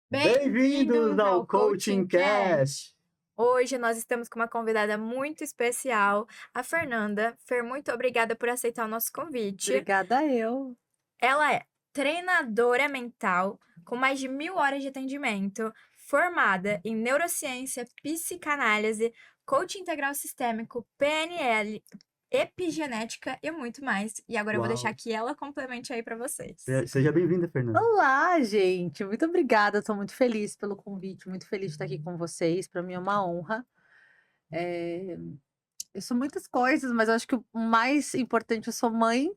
Bem-vindos ao Coaching Cast! Hoje nós estamos com uma convidada muito especial, a Fernanda. Fer, muito obrigada por aceitar o nosso convite. Obrigada eu. Ela é treinadora mental com mais de 1.000 horas de atendimento, formada em neurociência, psicanálise, coaching integral sistêmico, PNL, epigenética e muito mais. E agora eu vou deixar que ela complemente aí para vocês. Seja bem-vinda, Fernanda. Olá, gente. Muito obrigada. Estou muito feliz pelo convite, muito feliz de estar aqui com vocês. Para mim é uma honra. Eu sou muitas coisas, mas eu acho que o mais importante, eu sou mãe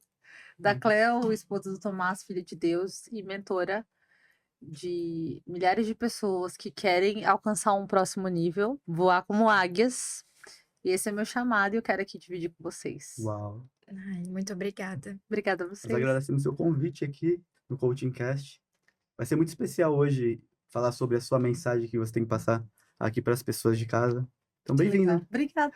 da Cleo, esposa do Tomás, filha de Deus, e mentora de milhares de pessoas que querem alcançar um próximo nível, voar como águias. E esse é meu chamado e eu quero aqui dividir com vocês. Uau! Ai, muito obrigada. Obrigada a Nós vocês. agradecemos o seu convite aqui no Coaching Cast. Vai ser muito especial hoje falar sobre a sua mensagem que você tem que passar aqui para as pessoas de casa. Então, bem-vinda. Obrigada.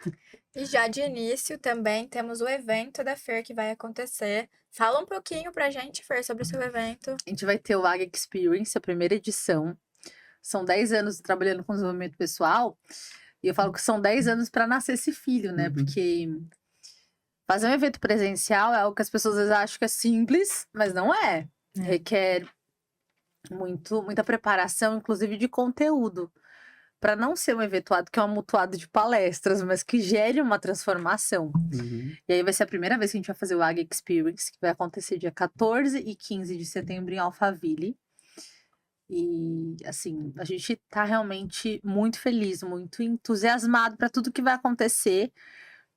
E já de início também temos o evento da Fer que vai acontecer. Fala um pouquinho pra gente, Fer, sobre o seu evento. A gente vai ter o Águia Experience, a primeira edição. São 10 anos trabalhando com desenvolvimento pessoal. E eu falo que são 10 anos para nascer esse filho, né? Porque fazer um evento presencial é algo que as pessoas às vezes acham que é simples, mas não é. Requer muita preparação, inclusive de conteúdo. Para não ser um eventuado que é um amontoado de palestras, mas que gere uma transformação. E aí vai ser a primeira vez que a gente vai fazer o Águia Experience, que vai acontecer dia 14 e 15 de setembro em Alphaville. E, assim, a gente tá realmente muito feliz, muito entusiasmado para tudo que vai acontecer.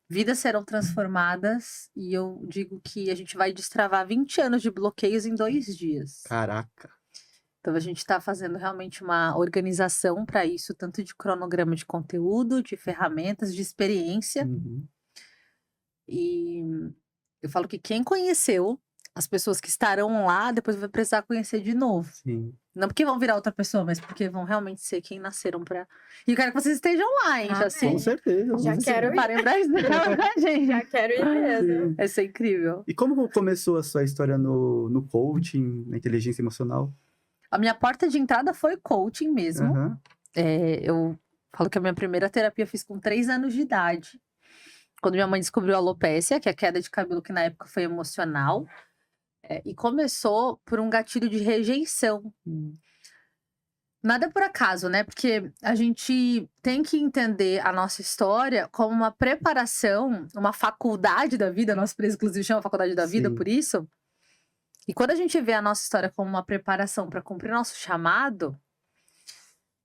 Vidas serão transformadas e eu digo que a gente vai destravar 20 anos de bloqueios em 2 dias. Caraca! Então, a gente está fazendo realmente uma organização para isso, tanto de cronograma de conteúdo, de ferramentas, de experiência. E eu falo que quem conheceu, as pessoas que estarão lá, depois vai precisar conhecer de novo. Sim. Não porque vão virar outra pessoa, mas porque vão realmente ser quem nasceram pra... E eu quero que vocês estejam lá, hein? Já sei. Com certeza. Já quero ir. Parem pra gente. Já quero ir mesmo. Sim. Vai ser incrível. E como começou a sua história no coaching, na inteligência emocional? A minha porta de entrada foi coaching mesmo. Eu falo que a minha primeira terapia eu fiz com 3 anos de idade. Quando minha mãe descobriu a alopécia, que é a queda de cabelo que na época foi emocional. E começou por um gatilho de rejeição. Nada por acaso, né? Porque a gente tem que entender a nossa história como uma preparação, uma faculdade da vida. Nosso preço, inclusive, chama faculdade da vida, por isso. E quando a gente vê a nossa história como uma preparação para cumprir nosso chamado,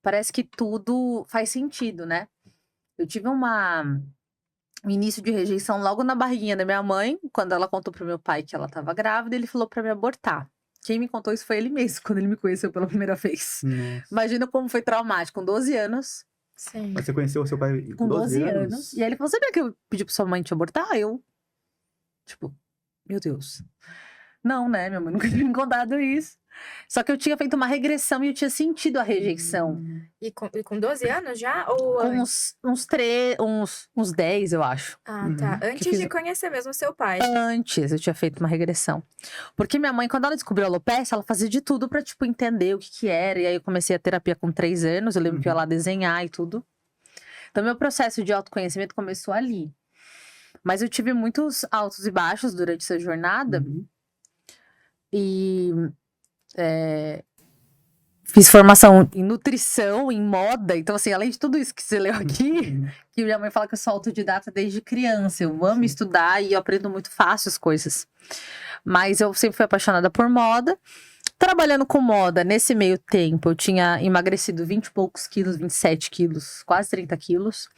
parece que tudo faz sentido, né? Eu tive um início de rejeição logo na barriguinha da minha mãe, quando ela contou pro meu pai que ela estava grávida, ele falou para me abortar. Quem me contou isso foi ele mesmo, quando ele me conheceu pela primeira vez. Nossa. Imagina como foi traumático, com 12 anos. Sim. Mas você conheceu o seu pai Com 12 anos. E aí ele falou, sabia que eu pedi pra sua mãe te abortar? Eu, tipo, meu Deus. Não, né? Minha mãe nunca tinha me contado isso. Só que eu tinha feito uma regressão e eu tinha sentido a rejeição. E com 12 anos já? Ou Com uns 10, eu acho. Ah, tá. Antes de conhecer mesmo seu pai. Antes eu tinha feito uma regressão. Porque minha mãe, quando ela descobriu a alopecia, ela fazia de tudo pra, tipo, entender o que era. E aí eu comecei a terapia com 3 anos. Eu lembro que eu ia lá desenhar e tudo. Então, meu processo de autoconhecimento começou ali. Mas eu tive muitos altos e baixos durante essa jornada. E fiz formação em nutrição, em moda. Então, assim, além de tudo isso que você leu aqui, que minha mãe fala que eu sou autodidata desde criança. Eu amo estudar e eu aprendo muito fácil as coisas. Mas eu sempre fui apaixonada por moda. Trabalhando com moda, nesse meio tempo, eu tinha emagrecido 20 e poucos quilos, 27 quilos, quase 30 quilos.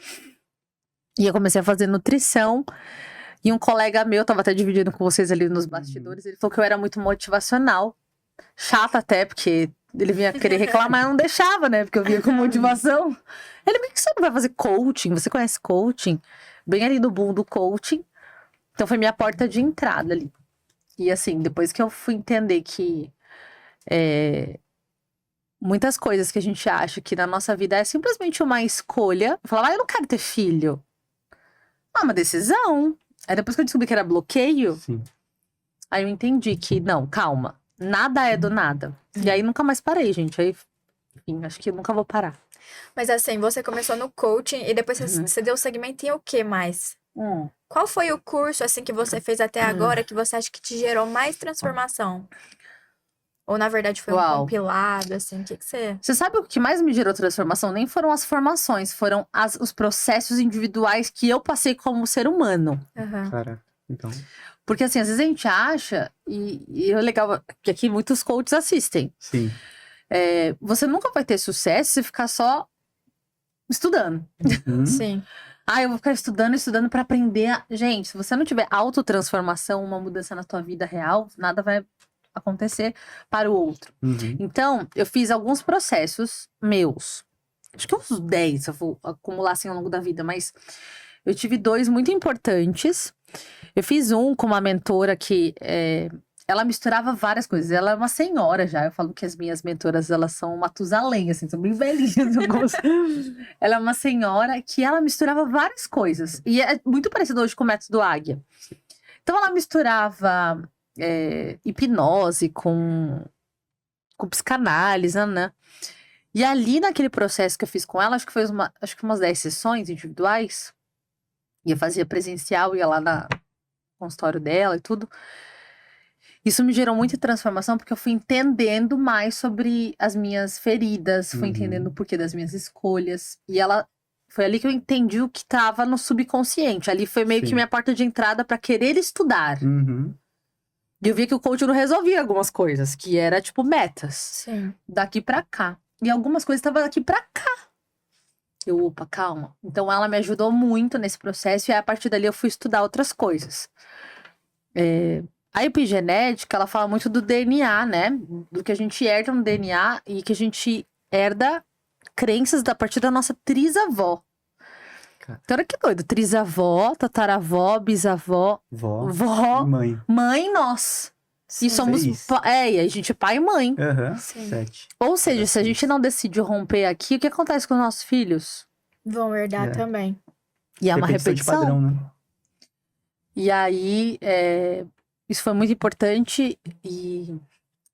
E eu comecei a fazer nutrição. E um colega meu, tava até dividindo com vocês ali nos bastidores, ele falou que eu era muito motivacional. Chata até, porque ele vinha querer reclamar, eu não deixava, né? Porque eu vinha com motivação. Ele me disse que você não vai fazer coaching? Você conhece coaching? Bem ali no boom do coaching. Então foi minha porta de entrada ali. E assim, depois que eu fui entender que muitas coisas que a gente acha que na nossa vida é simplesmente uma escolha. Eu falava, eu não quero ter filho. É uma decisão. Aí depois que eu descobri que era bloqueio, aí eu entendi que, não, calma, nada é do nada. E aí nunca mais parei, gente. Aí Enfim, acho que eu nunca vou parar. Mas assim, você começou no coaching e depois você deu segmento em o que mais? Qual foi o curso, assim, que você fez até agora que você acha que te gerou mais transformação? Ou, na verdade, foi um Uau. compilado, assim, o que você... Você sabe o que mais me gerou transformação? Nem foram as formações, foram os processos individuais que eu passei como ser humano. Aham. Cara, então. Porque assim, às vezes a gente acha, e é legal que aqui muitos coaches assistem. Sim. Você nunca vai ter sucesso se ficar só estudando. Sim. Eu vou ficar estudando pra aprender. Gente, se você não tiver autotransformação, uma mudança na tua vida real, nada vai acontecer para o outro. Então, eu fiz alguns processos meus. Acho que uns 10, eu vou acumular assim ao longo da vida, mas eu tive 2 muito importantes. Eu fiz um com uma mentora que ela misturava várias coisas. Ela é uma senhora já. Eu falo que as minhas mentoras, elas são Matusalém, assim, são bem velhinhas. Ela é uma senhora que ela misturava várias coisas. E é muito parecido hoje com o método Águia. Então, ela misturava hipnose com psicanálise, né? E ali, naquele processo que eu fiz com ela, acho que umas 10 sessões individuais. E eu fazia presencial, ia lá no consultório dela e tudo. Isso me gerou muita transformação, porque eu fui entendendo mais sobre as minhas feridas, fui entendendo o porquê das minhas escolhas. E foi ali que eu entendi o que estava no subconsciente. Ali foi meio que minha porta de entrada para querer estudar. E eu vi que o coach não resolvia algumas coisas, que era tipo metas. Sim. Daqui pra cá. E algumas coisas estavam daqui pra cá. Opa, calma. Então ela me ajudou muito nesse processo, e aí, a partir dali eu fui estudar outras coisas. A epigenética, ela fala muito do DNA, né? Do que a gente herda no DNA e que a gente herda crenças a partir da nossa trisavó. Então, olha que doido. Trisavó, tataravó, bisavó, vó, mãe, nós. Sim. E somos... e a gente é pai e mãe. Sim. 7. Ou seja, se a gente não decide romper aqui, o que acontece com os nossos filhos? Vão herdar também. E é uma repetição. De padrão, né? E aí, isso foi muito importante. E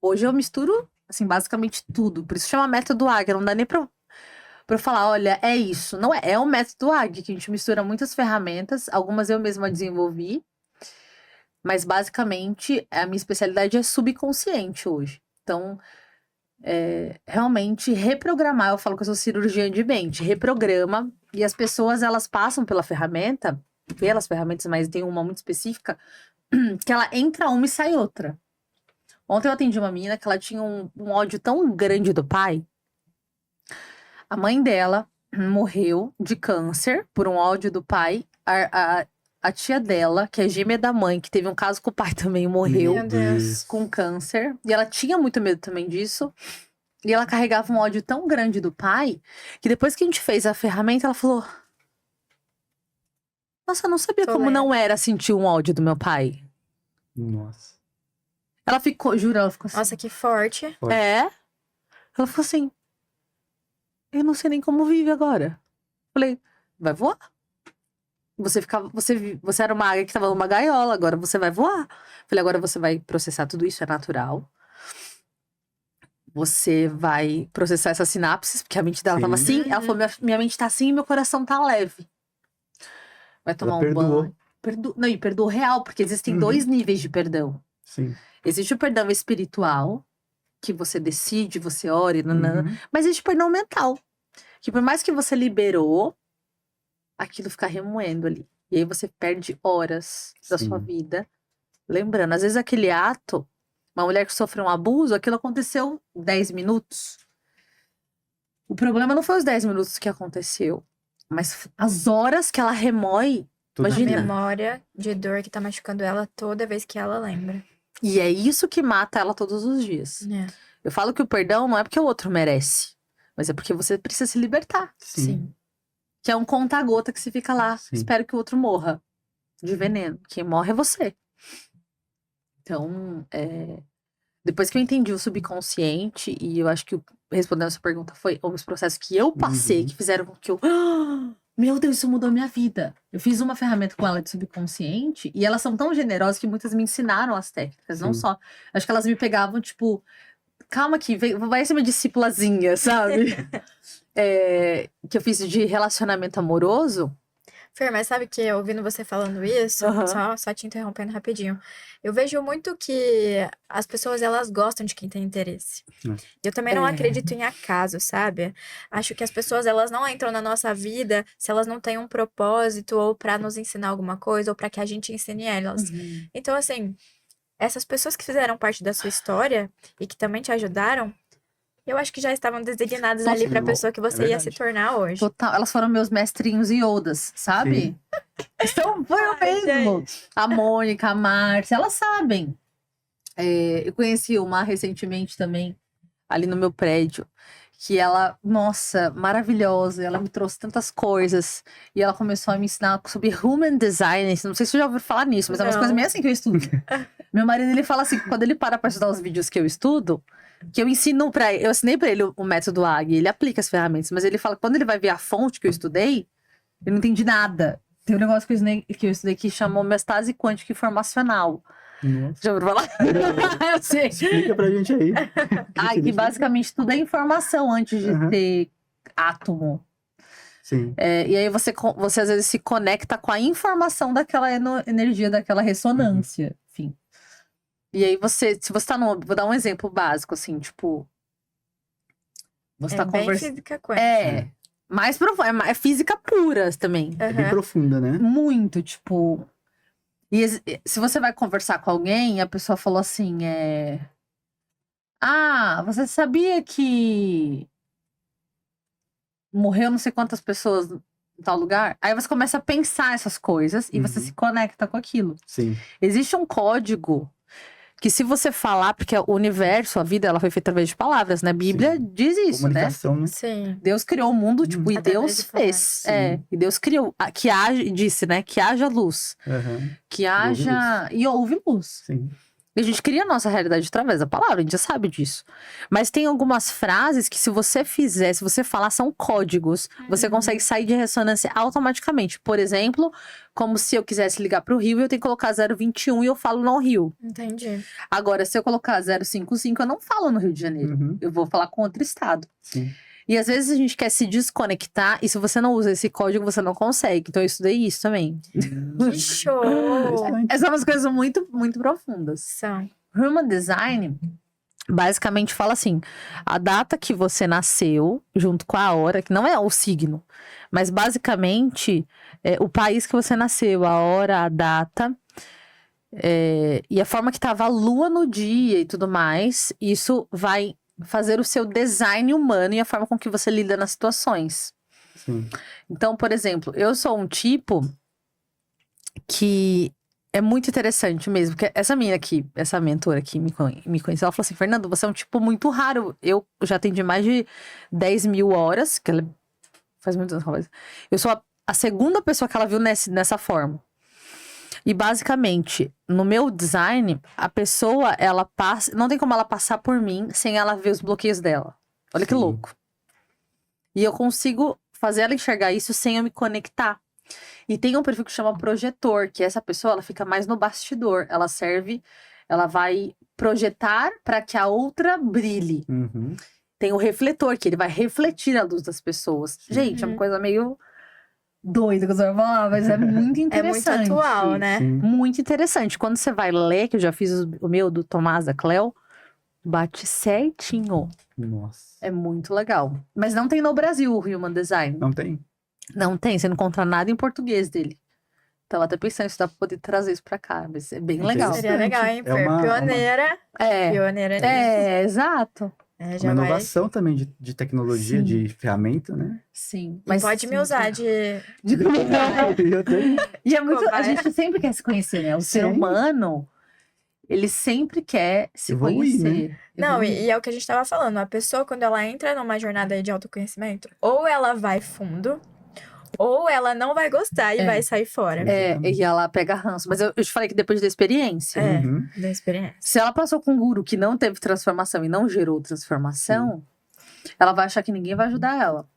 hoje eu misturo, assim, basicamente tudo. Por isso chama método Águia. Não dá nem pra eu falar, olha, é isso. Não é. É o método Águia, que a gente mistura muitas ferramentas. Algumas eu mesma desenvolvi. Mas, basicamente, a minha especialidade é subconsciente hoje. Então, realmente, reprogramar. Eu falo que eu sou cirurgiã de mente. Reprograma. E as pessoas, elas passam pelas ferramentas, mas tem uma muito específica, que ela entra uma e sai outra. Ontem eu atendi uma menina que ela tinha um ódio tão grande do pai. A mãe dela morreu de câncer por um ódio do pai. A tia dela, que é gêmea da mãe, que teve um caso com o pai também, morreu com câncer. E ela tinha muito medo também disso. E ela carregava um ódio tão grande do pai, que depois que a gente fez a ferramenta, ela falou... Nossa, eu não sabia como não era sentir um ódio do meu pai. Nossa. Ela ficou, juro, ela ficou assim. Nossa, que forte. Ela ficou assim... Eu não sei nem como vive agora. Falei, vai voar. Você era uma águia que estava numa gaiola, agora você vai voar. Falei, agora você vai processar tudo isso, é natural. Você vai processar essas sinapses, porque a mente dela tava assim. Ela falou, minha mente tá assim e meu coração tá leve. Vai tomar um banho. Não, e perdoou real, porque existem 2 níveis de perdão. Sim. Existe o perdão espiritual, que você decide, você ora, mas existe o perdão mental. Que por mais que você liberou, aquilo fica remoendo ali. E aí você perde horas da sua vida. Lembrando, às vezes aquele ato, uma mulher que sofreu um abuso, aquilo aconteceu 10 minutos. O problema não foi os 10 minutos que aconteceu, mas as horas que ela remói. Imagina. A memória de dor que tá machucando ela toda vez que ela lembra. E é isso que mata ela todos os dias. Eu falo que o perdão não é porque o outro merece, mas é porque você precisa se libertar. Sim. Que é um conta-gota que você fica lá, espera que o outro morra de veneno. Quem morre é você. Então, depois que eu entendi o subconsciente, e eu acho que respondendo a sua pergunta foi os processos que eu passei, que fizeram com que eu... meu Deus, isso mudou minha vida. Eu fiz uma ferramenta com ela de subconsciente, e elas são tão generosas que muitas me ensinaram as técnicas, não só. Acho que elas me pegavam, tipo... calma aqui, vai ser minha discipulazinha, sabe? Que eu fiz de relacionamento amoroso. Fer, mas sabe que ouvindo você falando isso, só te interrompendo rapidinho, eu vejo muito que as pessoas, elas gostam de quem tem interesse. Eu também não acredito em acaso, sabe? Acho que as pessoas, elas não entram na nossa vida se elas não têm um propósito ou pra nos ensinar alguma coisa ou pra que a gente ensine elas. Então, assim, essas pessoas que fizeram parte da sua história e que também te ajudaram, eu acho que já estavam designadas ali pra pessoa que você ia se tornar hoje. Total, elas foram meus mestrinhos Yodas, sabe? Então, foi o mesmo. A Mônica, a Márcia, elas sabem. Eu conheci uma recentemente também, ali no meu prédio, que ela, nossa, maravilhosa, ela me trouxe tantas coisas, e ela começou a me ensinar sobre Human Design, não sei se você já ouviu falar nisso, mas é umas coisas meio assim que eu estudo. Meu marido, ele fala assim, que quando ele para pra estudar os vídeos que eu estudo, que eu ensinei pra ele o método AG, ele aplica as ferramentas, mas ele fala que quando ele vai ver a fonte que eu estudei, eu não entendi nada. Tem um negócio que eu estudei que chamou homeostase quântica informacional. Nossa. Já ouviu falar? Eu sei. Explica pra gente aí. Que basicamente tudo é informação antes de ter átomo. Sim. E aí você às vezes se conecta com a informação daquela energia, daquela ressonância, enfim. E aí se você tá vou dar um exemplo básico, assim, tipo... Você tá bem conversando... física quântica. Mais profundo, é física pura também. É bem profunda, né? Muito, tipo... E se você vai conversar com alguém, a pessoa falou assim, você sabia que morreu não sei quantas pessoas em tal lugar? Aí você começa a pensar essas coisas e você se conecta com aquilo. Sim. Existe um código que se você falar, porque o universo, a vida, ela foi feita através de palavras, né? A Bíblia diz isso, Comunicação, né? Sim. Deus criou o mundo, tipo, e Através Deus de palavras. fez. E Deus criou, que haja, disse, né? Que haja luz. Que haja... E houve luz. Sim. E a gente cria a nossa realidade através da palavra, a gente já sabe disso. Mas tem algumas frases que se você falar, são códigos. Você consegue sair de ressonância automaticamente. Por exemplo, como se eu quisesse ligar pro Rio, eu tenho que colocar 021 e eu falo no Rio. Entendi. Agora, se eu colocar 055, eu não falo no Rio de Janeiro. Eu vou falar com outro estado. Sim. E às vezes a gente quer se desconectar, e se você não usa esse código, você não consegue. Então eu estudei isso também. Que show! Essas são umas coisas muito, muito profundas. São. Human Design basicamente fala assim: a data que você nasceu, junto com a hora, que não é o signo, mas basicamente o país que você nasceu, a hora, a data, e a forma que estava a lua no dia e tudo mais, isso vai fazer o seu design humano e a forma com que você lida nas situações. Sim. Então, por exemplo, eu sou um tipo que é muito interessante mesmo, porque essa menina aqui, essa mentora aqui me conheceu, ela falou assim: Fernando, você é um tipo muito raro. Eu já atendi mais de 10 mil horas, que ela faz muitos anos, talvez. Eu sou a segunda pessoa que ela viu nessa forma. E basicamente, no meu design, a pessoa, ela passa... Não tem como ela passar por mim sem ela ver os bloqueios dela. Olha que louco. E eu consigo fazer ela enxergar isso sem eu me conectar. E tem um perfil que chama projetor, que essa pessoa, ela fica mais no bastidor. Ela vai projetar para que a outra brilhe. Tem o refletor, que ele vai refletir a luz das pessoas. Gente, é uma coisa meio... doida que você vai falar, mas é muito interessante. É muito atual, né? Muito interessante. Quando você vai ler, que eu já fiz o meu do Tomás da Cleo, bate certinho. Nossa. É muito legal. Mas não tem no Brasil o Human Design. Não tem? Não tem, você não encontra nada em português dele. Tava até pensando se dá pra poder trazer isso pra cá, mas é bem legal. Seria legal, hein? Pioneira. Pioneira nisso. Exato. Uma inovação também de tecnologia, de ferramenta, né? Sim. Mas pode me usar de... E é muito... A gente sempre quer se conhecer, né? O ser humano, ele sempre quer se conhecer. Né? Não, e é o que a gente tava falando. A pessoa, quando ela entra numa jornada aí de autoconhecimento, ou ela vai fundo, ou ela não vai gostar e vai sair fora. E ela pega ranço. Mas eu te falei que depois da experiência. Da experiência. Se ela passou com um guru que não teve transformação e não gerou transformação, ela vai achar que ninguém vai ajudar ela.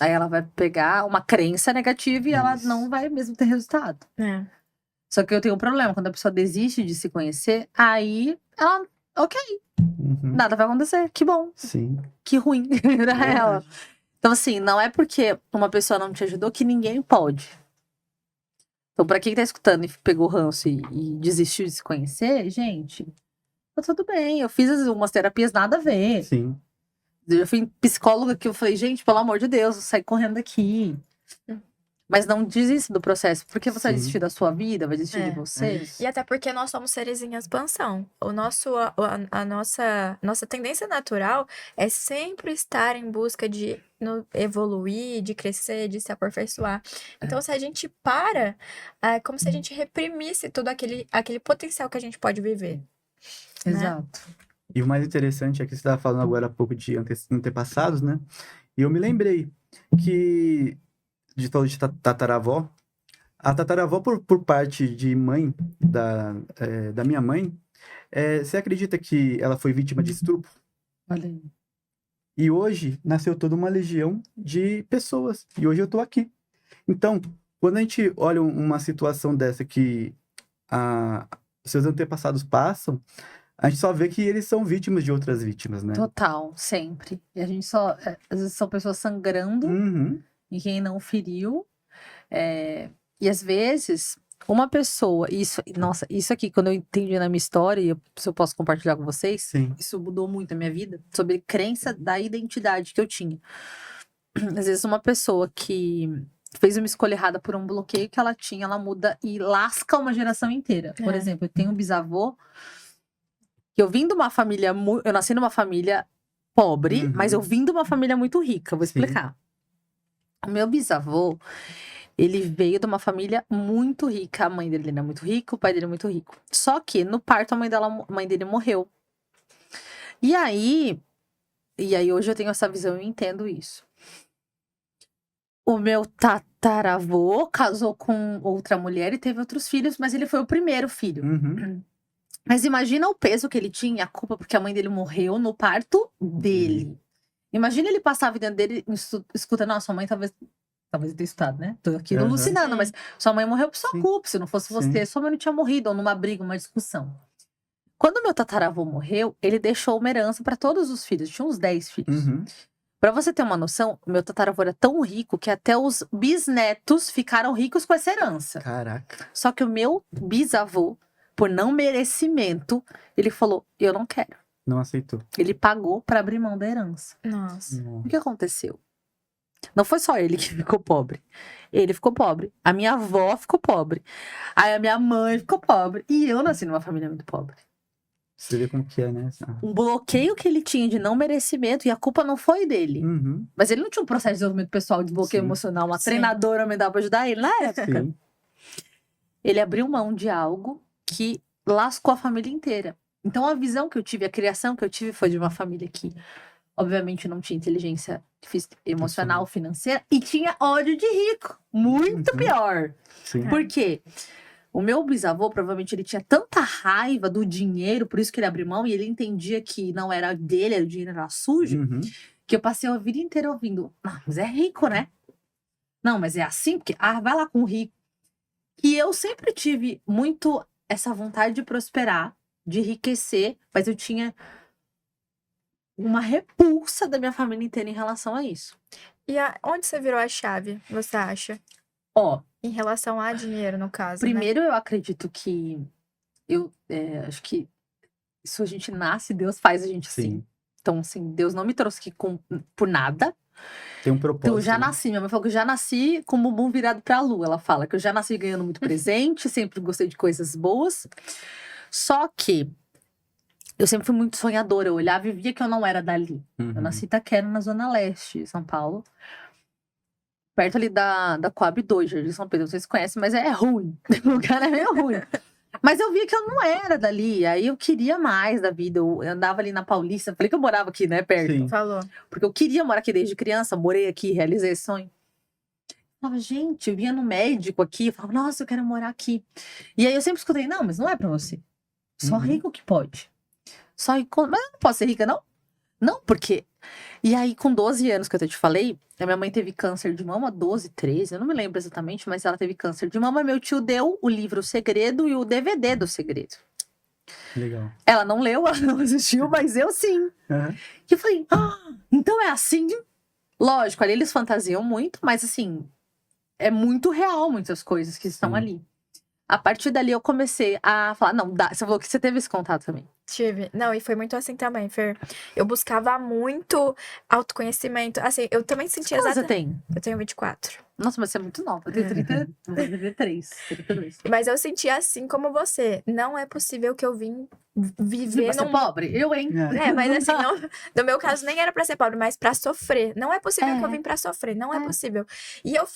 Aí ela vai pegar uma crença negativa e ela não vai mesmo ter resultado. Só que eu tenho um problema. Quando a pessoa desiste de se conhecer, aí ela... Ok, Uhum. nada vai acontecer. Que bom, Sim. que ruim pra ela. Verdade. Então, assim, não é porque uma pessoa não te ajudou que ninguém pode. Então, pra quem tá escutando e pegou ranço e desistiu de se conhecer, gente, tá tudo bem. Eu fiz umas terapias nada a ver. Sim. Eu fui em psicóloga que eu falei, gente, pelo amor de Deus, eu saí correndo daqui. Mas não desista do processo, porque você vai Sim. desistir da sua vida, vai desistir de É. É você. isso. E até porque nós somos seres em expansão. A nossa tendência natural é sempre estar em busca de evoluir, de crescer, de se aperfeiçoar. Então, se a gente para, é como se a gente reprimisse todo aquele potencial que a gente pode viver. Né? Exato. E o mais interessante é que você estava falando agora há pouco de antepassados, né? E eu me lembrei que, de falou de tataravó, a tataravó por parte de mãe da minha mãe, você acredita que ela foi vítima de estupro? Olha aí. E hoje nasceu toda uma legião de pessoas. E hoje eu tô aqui. Então, quando a gente olha uma situação dessa que seus antepassados passam, a gente só vê que eles são vítimas de outras vítimas, né? Total, sempre. E a gente só. Às vezes são pessoas sangrando Uhum. e quem não feriu. E às vezes, uma pessoa. Nossa, isso aqui, quando eu entendi na minha história, e se eu posso compartilhar com vocês, Sim. isso mudou muito a minha vida, sobre crença da identidade que eu tinha. Às vezes, uma pessoa que fez uma escolha errada por um bloqueio que ela tinha, ela muda e lasca uma geração inteira. Por É. exemplo, eu tenho um bisavô que eu vim de uma família. Eu nasci numa família pobre, Uhum. mas eu vim de uma família muito rica. Vou Sim. explicar. O meu bisavô, ele veio de uma família muito rica. A mãe dele era muito rica, o pai dele é muito rico. Só que no parto a mãe dele morreu. E aí hoje eu tenho essa visão e entendo isso. O meu tataravô casou com outra mulher e teve outros filhos, mas ele foi o primeiro filho. Uhum. Mas imagina o peso que ele tinha, a culpa porque a mãe dele morreu no parto dele. Imagina ele passar a vida dele escutando, nossa, sua mãe talvez eu tenha escutado, né? Tô aqui Aham. alucinando, mas sua mãe morreu por sua Sim. culpa. Se não fosse você, Sim. sua mãe não tinha morrido, ou numa briga, uma discussão. Quando meu tataravô morreu, ele deixou uma herança para todos os filhos. Tinha uns 10 filhos. Uhum. Pra você ter uma noção, meu tataravô era tão rico que até os bisnetos ficaram ricos com essa herança. Caraca. Só que o meu bisavô, por não merecimento, ele falou: eu não quero. Não aceitou. Ele pagou pra abrir mão da herança. Nossa. Não. O que aconteceu? Não foi só ele que ficou pobre. Ele ficou pobre. A minha avó ficou pobre. Aí a minha mãe ficou pobre. E eu nasci numa família muito pobre. Você vê como que é, né? Um bloqueio que ele tinha de não merecimento, e a culpa não foi dele. Uhum. Mas ele não tinha um processo de desenvolvimento pessoal de bloqueio Sim. emocional. Uma Sim. treinadora me dava pra ajudar ele na época. Sim. Ele abriu mão de algo que lascou a família inteira. Então a visão que eu tive, a criação que eu tive foi de uma família que, obviamente, não tinha inteligência emocional, financeira, e tinha ódio de rico. Muito Uhum. pior. Sim. Por quê? O meu bisavô, provavelmente, ele tinha tanta raiva do dinheiro, por isso que ele abriu mão, e ele entendia que não era dele, o dinheiro era sujo, Uhum. que eu passei a vida inteira ouvindo, mas é rico, né? Não, mas é assim, porque, vai lá com o rico. E eu sempre tive muito essa vontade de prosperar, de enriquecer, mas eu tinha uma repulsa da minha família inteira em relação a isso. E onde você virou a chave, você acha? Ó, Em relação a dinheiro, no caso, né? primeiro eu acredito que acho que isso a gente nasce, Deus faz a gente assim. Sim. Então, assim, Deus não me trouxe aqui por nada. Tem um Então, propósito. eu já né? nasci, minha mãe falou que eu já nasci com o bumbum virado pra lua. Ela fala que eu já nasci ganhando muito presente, sempre gostei de coisas boas. Só que eu sempre fui muito sonhadora. Eu olhava e via que eu não era dali. Uhum. Eu nasci em Itaquera, na Zona Leste de São Paulo. Perto ali da Coab 2, Jardim São Pedro. Não sei se conhecem, mas é ruim. O lugar é meio ruim. Mas eu via que eu não era dali. Aí eu queria mais da vida. Eu andava ali na Paulista. Falei que eu morava aqui, né? Perto. Sim. Falou. Porque eu queria morar aqui desde criança. Morei aqui, realizei esse sonho. Eu falava, gente, eu vinha no médico aqui. Eu falava, nossa, eu quero morar aqui. E aí eu sempre escutei, não, mas não é pra você. Só Uhum. rico que pode. Só rico. Mas eu não posso ser rica, não? Não, porque... E aí, com 12 anos que eu te falei, a minha mãe teve câncer de mama, 12, 13, eu não me lembro exatamente, mas ela teve câncer de mama. Meu tio deu o livro O Segredo e o DVD do Segredo. Legal. Ela não leu, ela não assistiu, mas eu sim. Aham. E eu falei, então é assim? Lógico, ali eles fantasiam muito, mas assim, é muito real muitas coisas que estão Sim. ali. A partir dali eu comecei a falar, não, dá. Você falou que você teve esse contato também. Tive. Não, e foi muito assim também, Fer. Eu buscava muito autoconhecimento. Assim, eu também sentia Quantos você exatamente. tem? Eu tenho 24. Nossa, mas você é muito nova. Eu tenho 30, vou fazer 32. Mas eu sentia assim como você. Não é possível que eu vim viver Você é num. pobre? Eu, hein? É, mas assim, não, no meu caso nem era pra ser pobre, mas pra sofrer. Não é possível que eu É. vim pra sofrer, não é É. possível. E eu,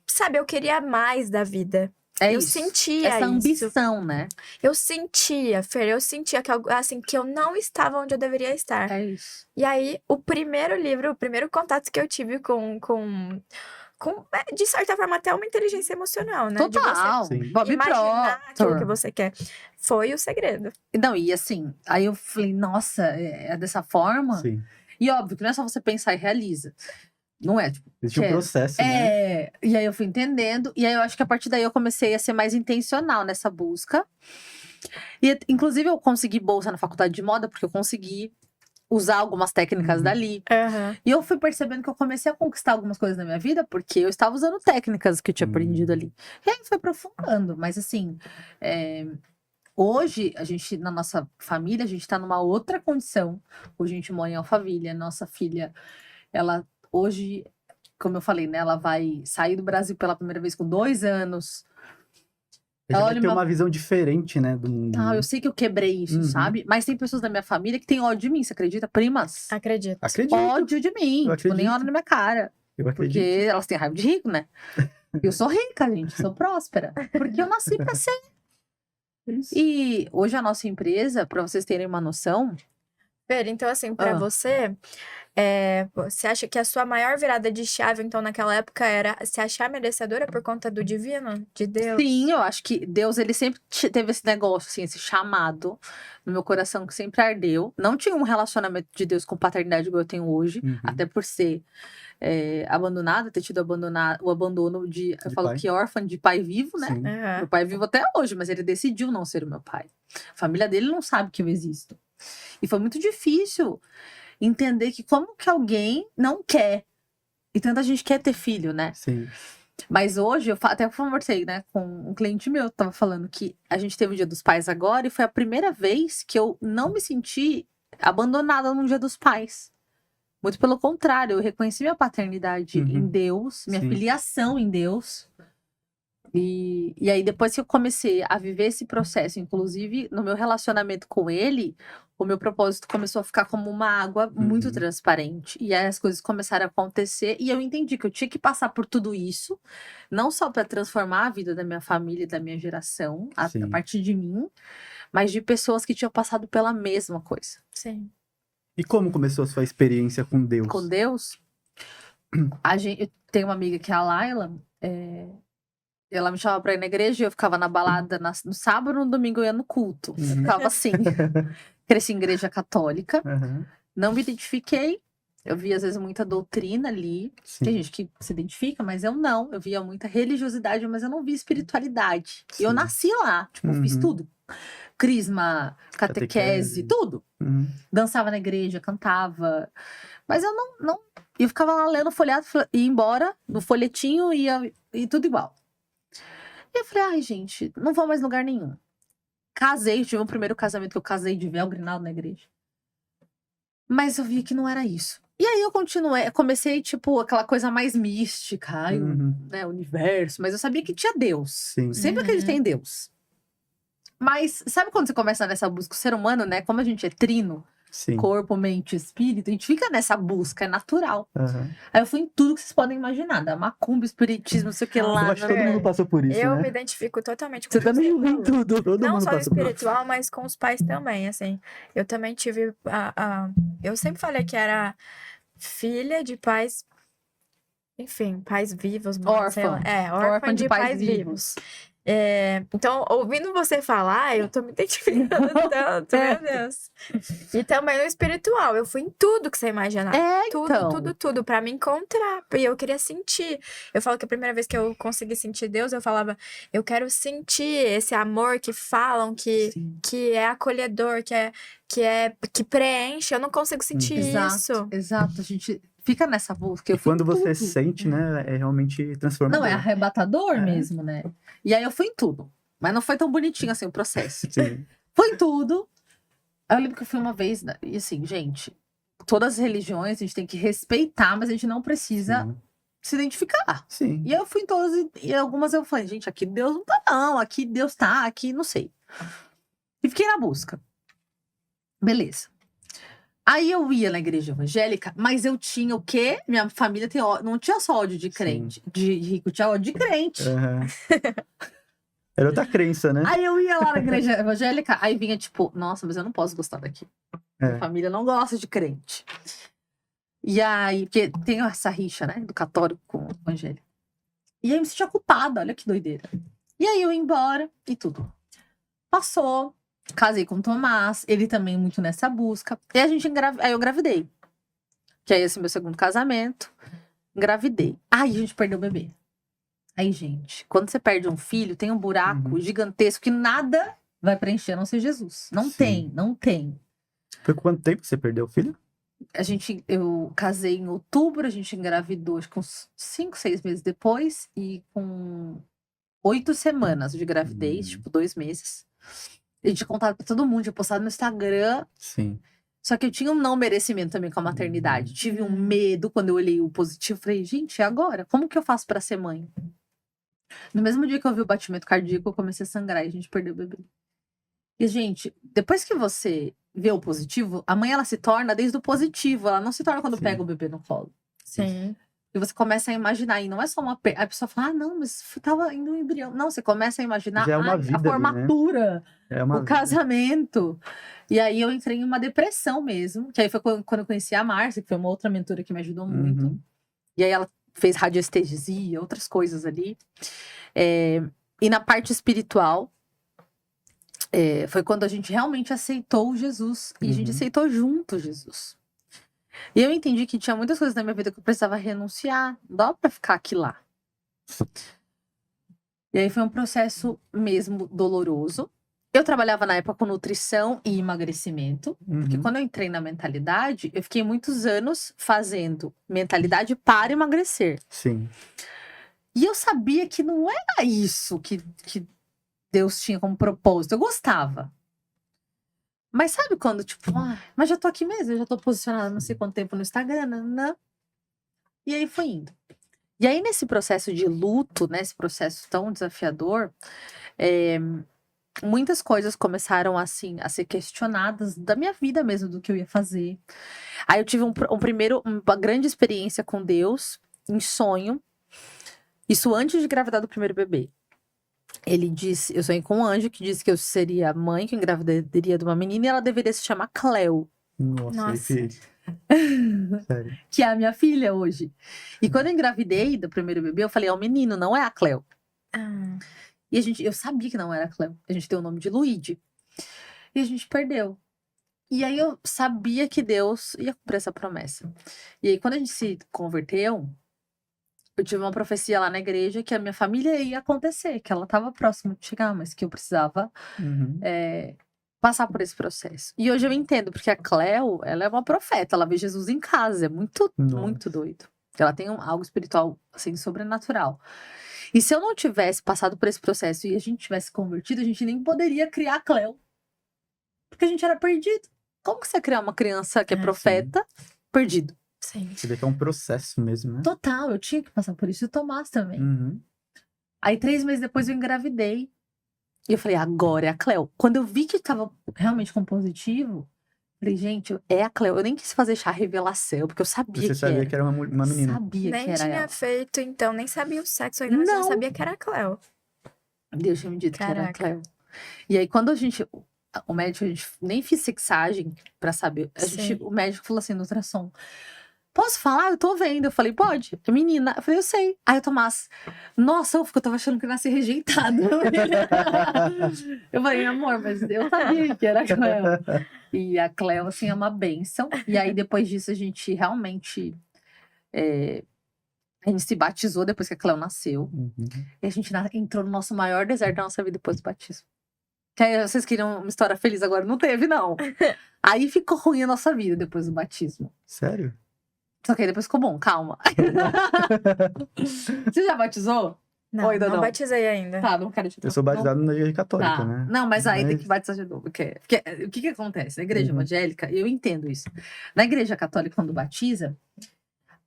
sabe, eu queria mais da vida. É Eu isso. sentia Essa isso. ambição, né? Eu sentia, Fer, eu sentia que, assim, que eu não estava onde eu deveria estar. É isso. E aí, o primeiro livro, o primeiro contato que eu tive de certa forma, até uma inteligência emocional, né? De Total. Sim. Bob você imaginar aquilo que Proctor. você quer. Foi o segredo. Não, e assim, aí eu falei, nossa, é dessa forma? Sim. E óbvio que não é só você pensar e realiza. Não é, tipo, Existe um quero. processo, né? E aí eu fui entendendo, e aí eu acho que a partir daí eu comecei a ser mais intencional nessa busca. E, inclusive, eu consegui bolsa na faculdade de moda, porque eu consegui usar algumas técnicas Uhum. dali. Aham. E eu fui percebendo que eu comecei a conquistar algumas coisas na minha vida, porque eu estava usando técnicas que eu tinha aprendido ali. E aí foi aprofundando, mas assim, hoje, a gente, na nossa família, a gente tá numa outra condição. Hoje a gente mora em Alphaville, a nossa filha, ela hoje, como eu falei, né, ela vai sair do Brasil pela primeira vez com 2 anos. Já Ela vai olha ter uma- uma visão diferente, né, do mundo. Ah, né? eu sei que eu quebrei isso, Uhum. sabe? Mas tem pessoas da minha família que têm ódio de mim, você acredita? Primas. Acredito. Acredito. Ódio de mim. Eu Tipo, nem acredito. olha na minha cara. Eu Porque acredito. elas têm raiva de rico, né? Eu sou rica, gente. Sou próspera. Porque eu nasci pra ser. Isso. E hoje a nossa empresa, pra vocês terem uma noção, Fer, então assim, pra Ah. você, você acha que a sua maior virada de chave, então, naquela época era se achar merecedora por conta do divino, de Deus? sim, eu acho que Deus, ele sempre teve esse negócio, assim, esse chamado no meu coração que sempre ardeu. Não tinha um relacionamento de Deus com paternidade igual eu tenho hoje, Uhum. até por ser abandonada, ter tido o abandono de, eu De falo pai. que órfã de pai vivo, né? Sim. Aham. Meu pai é vivo até hoje, mas ele decidiu não ser o meu pai. A família dele não sabe que eu existo. E foi muito difícil entender que como que alguém não quer. E tanta gente quer ter filho, né? Sim. Mas hoje, até conversei, né, com um cliente meu, tava falando que a gente teve o Dia dos Pais agora e foi a primeira vez que eu não me senti abandonada no Dia dos Pais. Muito pelo contrário, eu reconheci minha paternidade Uhum. em Deus, minha Sim. filiação em Deus. E aí, depois que eu comecei a viver esse processo, inclusive no meu relacionamento com ele, o meu propósito começou a ficar como uma água muito Uhum. transparente. E aí as coisas começaram a acontecer, e eu entendi que eu tinha que passar por tudo isso, não só para transformar a vida da minha família e da minha geração, a Sim. partir de mim, mas de pessoas que tinham passado pela mesma coisa. Sim. E como começou a sua experiência com Deus? Com Deus, eu tenho uma amiga que é a Laila, ela me chamava pra ir na igreja e eu ficava na balada no sábado, no domingo eu ia no culto. Eu Uhum. ficava assim. Cresci em igreja católica, Aham. não me identifiquei. Eu via, às vezes, muita doutrina ali. Sim. Tem gente que se identifica, mas eu não. Eu via muita religiosidade, mas eu não via espiritualidade. E eu Sim. nasci lá, tipo, eu fiz Uhum. tudo. Crisma, catequese, Catequese. tudo. Uhum. Dançava na igreja, cantava. Mas eu não... Eu ficava lá lendo o folheto, ia embora, no folhetinho, e tudo igual. E eu falei, ai, gente, não vou mais em lugar nenhum. Casei, tive o primeiro casamento que eu casei de véu grinado na igreja. Mas eu vi que não era isso. E aí eu comecei, tipo, aquela coisa mais mística, ai, Uhum. né, universo. Mas eu sabia que tinha Deus. Sim. Sempre Uhum. acreditei em Deus. Mas sabe quando você começa nessa busca? O ser humano, né, como a gente é trino, Sim. corpo, mente, espírito, a gente fica nessa busca, é natural. Aham. Aí eu fui em tudo que vocês podem imaginar, da macumba, espiritismo, não sei o que Nossa, lá. Eu acho que todo Fer, mundo passou por isso, Eu né? me identifico totalmente com Você o que também você viu em falou. tudo. Todo Não mundo só no passou por isso. espiritual, mas com os pais também, assim. Eu também tive eu sempre falei que era filha de pais, enfim, pais vivos, mãe, sei lá. Órfã. Órfã de pais vivos. Então, ouvindo você falar, eu tô me identificando tanto, meu Deus. E também no espiritual, eu fui em tudo que você imaginar. Tudo, pra me encontrar. E eu queria sentir. Eu falo que a primeira vez que eu consegui sentir Deus, eu falava, eu quero sentir esse amor que falam, que é acolhedor, que preenche. Eu não consigo sentir isso. Exato, a gente fica nessa busca. E quando você sente, né, é realmente transformador. Não, é arrebatador mesmo, né? E aí eu fui em tudo. Mas não foi tão bonitinho assim o processo. Sim. Foi em tudo. Eu lembro que eu fui uma vez, e assim, gente, todas as religiões a gente tem que respeitar, mas a gente não precisa se identificar. Sim. E eu fui em todas, e algumas eu falei, gente, aqui Deus não tá, não. Aqui Deus tá, aqui não sei. E fiquei na busca. Beleza. Aí eu ia na igreja evangélica, mas eu tinha o quê? Minha família tem ódio, não tinha só ódio de crente, de rico, tinha ódio de crente. Era outra crença, né? Aí eu ia lá na igreja evangélica, aí vinha tipo, nossa, mas eu não posso gostar daqui. Minha família não gosta de crente. E aí, porque tem essa rixa, né, do católico com o evangélico. E aí eu me sentia culpada, olha que doideira. E aí eu ia embora e tudo. Passou. Casei com o Tomás, ele também muito nessa busca. E a gente aí eu engravidei. Que aí, esse meu segundo casamento. Engravidei. Aí a gente perdeu o bebê. Aí, gente, quando você perde um filho, tem um buraco gigantesco que nada vai preencher, a não ser Jesus. Não tem. Foi quanto tempo que você perdeu o filho? Eu casei em outubro, a gente engravidou, acho que uns 5, 6 meses depois. E com 8 semanas de gravidez, tipo 2 meses. A gente tinha contado pra todo mundo, tinha postado no Instagram. Sim. Só que eu tinha um não merecimento também com a maternidade. Tive um medo quando eu olhei o positivo. Falei, gente, e agora? Como que eu faço pra ser mãe? No mesmo dia que eu vi o batimento cardíaco, eu comecei a sangrar e a gente perdeu o bebê. E, gente, depois que você vê o positivo, a mãe, ela se torna desde o positivo. Ela não se torna quando pega o bebê no colo. Sim. E você começa a imaginar, e não é só uma... A pessoa fala, ah, não, mas tava indo um embrião. Não, você começa a imaginar Já é uma vida a formatura, ali, né? o casamento. E aí eu entrei em uma depressão mesmo. Que aí foi quando eu conheci a Márcia, que foi uma outra mentora que me ajudou muito. E aí ela fez radiestesia, outras coisas ali. E na parte espiritual, foi quando a gente realmente aceitou Jesus. E a gente aceitou junto Jesus. E eu entendi que tinha muitas coisas na minha vida que eu precisava renunciar. Não dava pra ficar aqui lá. E aí foi um processo mesmo doloroso. Eu trabalhava na época com nutrição e emagrecimento. Porque quando eu entrei na mentalidade, eu fiquei muitos anos fazendo mentalidade para emagrecer. Sim. E eu sabia que não era isso que Deus tinha como propósito. Eu gostava. Mas sabe quando, tipo, mas já tô aqui mesmo, eu já tô posicionada não sei quanto tempo no Instagram, né? E aí foi indo. E aí, nesse processo de luto, né, esse processo tão desafiador, muitas coisas começaram, assim, a ser questionadas da minha vida mesmo, do que eu ia fazer. Aí eu tive uma grande experiência com Deus, em sonho. Isso antes de engravidar do primeiro bebê. Ele disse, eu sonhei com um anjo que disse que eu seria a mãe que engravidaria de uma menina e ela deveria se chamar Cleo. Nossa. Sério. Que é a minha filha hoje. E quando eu engravidei do primeiro bebê, eu falei, é um menino, não é a Cleo. E eu sabia que não era a Cleo. A gente deu o nome de Luigi. E a gente perdeu. E aí eu sabia que Deus ia cumprir essa promessa. E aí quando a gente se converteu, eu tive uma profecia lá na igreja que a minha família ia acontecer, que ela estava próxima de chegar, mas que eu precisava passar por esse processo. E hoje eu entendo, porque a Cleo, ela é uma profeta, ela vê Jesus em casa, é muito doido. Ela tem algo espiritual, assim, sobrenatural. E se eu não tivesse passado por esse processo e a gente tivesse convertido, a gente nem poderia criar a Cleo. Porque a gente era perdido. Como que você criar uma criança que é profeta, perdido? Sim. Você vê que é um processo mesmo, né? Total, eu tinha que passar por isso. E o Tomás também. Aí 3 meses depois eu engravidei. E eu falei, agora é a Cleo. Quando eu vi que tava realmente com positivo, falei, gente, é a Cleo. Eu nem quis fazer chá revelação, porque eu sabia Você sabia que era uma menina. Sabia nem que era tinha ela. feito, então, nem sabia o sexo ainda, mas já sabia que era a Cleo. Deus tinha me dito que era a Cleo. E aí, quando o médico, a gente nem fiz sexagem pra saber. O médico falou assim no ultrassom: posso falar? Eu tô vendo. Eu falei, pode. A menina, eu falei, eu sei. Aí o Tomás, nossa, eu tava achando que eu nasci rejeitado. Eu falei, amor, mas eu sabia que era a Cleo. E a Cleo, assim, é uma bênção. E aí, depois disso, a gente realmente... a gente se batizou depois que a Cleo nasceu. E a gente entrou no nosso maior deserto da nossa vida depois do batismo. Que aí vocês queriam uma história feliz agora? Não teve, não. Aí ficou ruim a nossa vida depois do batismo. Sério? Só que aí depois ficou bom, calma. Você já batizou? Não, Ou ainda não não? batizei ainda. Tá, não quero te Eu sou batizado na igreja católica, Tá. né? Não, mas aí tem Mas- que batizar de novo. Porque o que acontece? Na igreja Uhum. evangélica, eu entendo isso. Na igreja católica, quando batiza,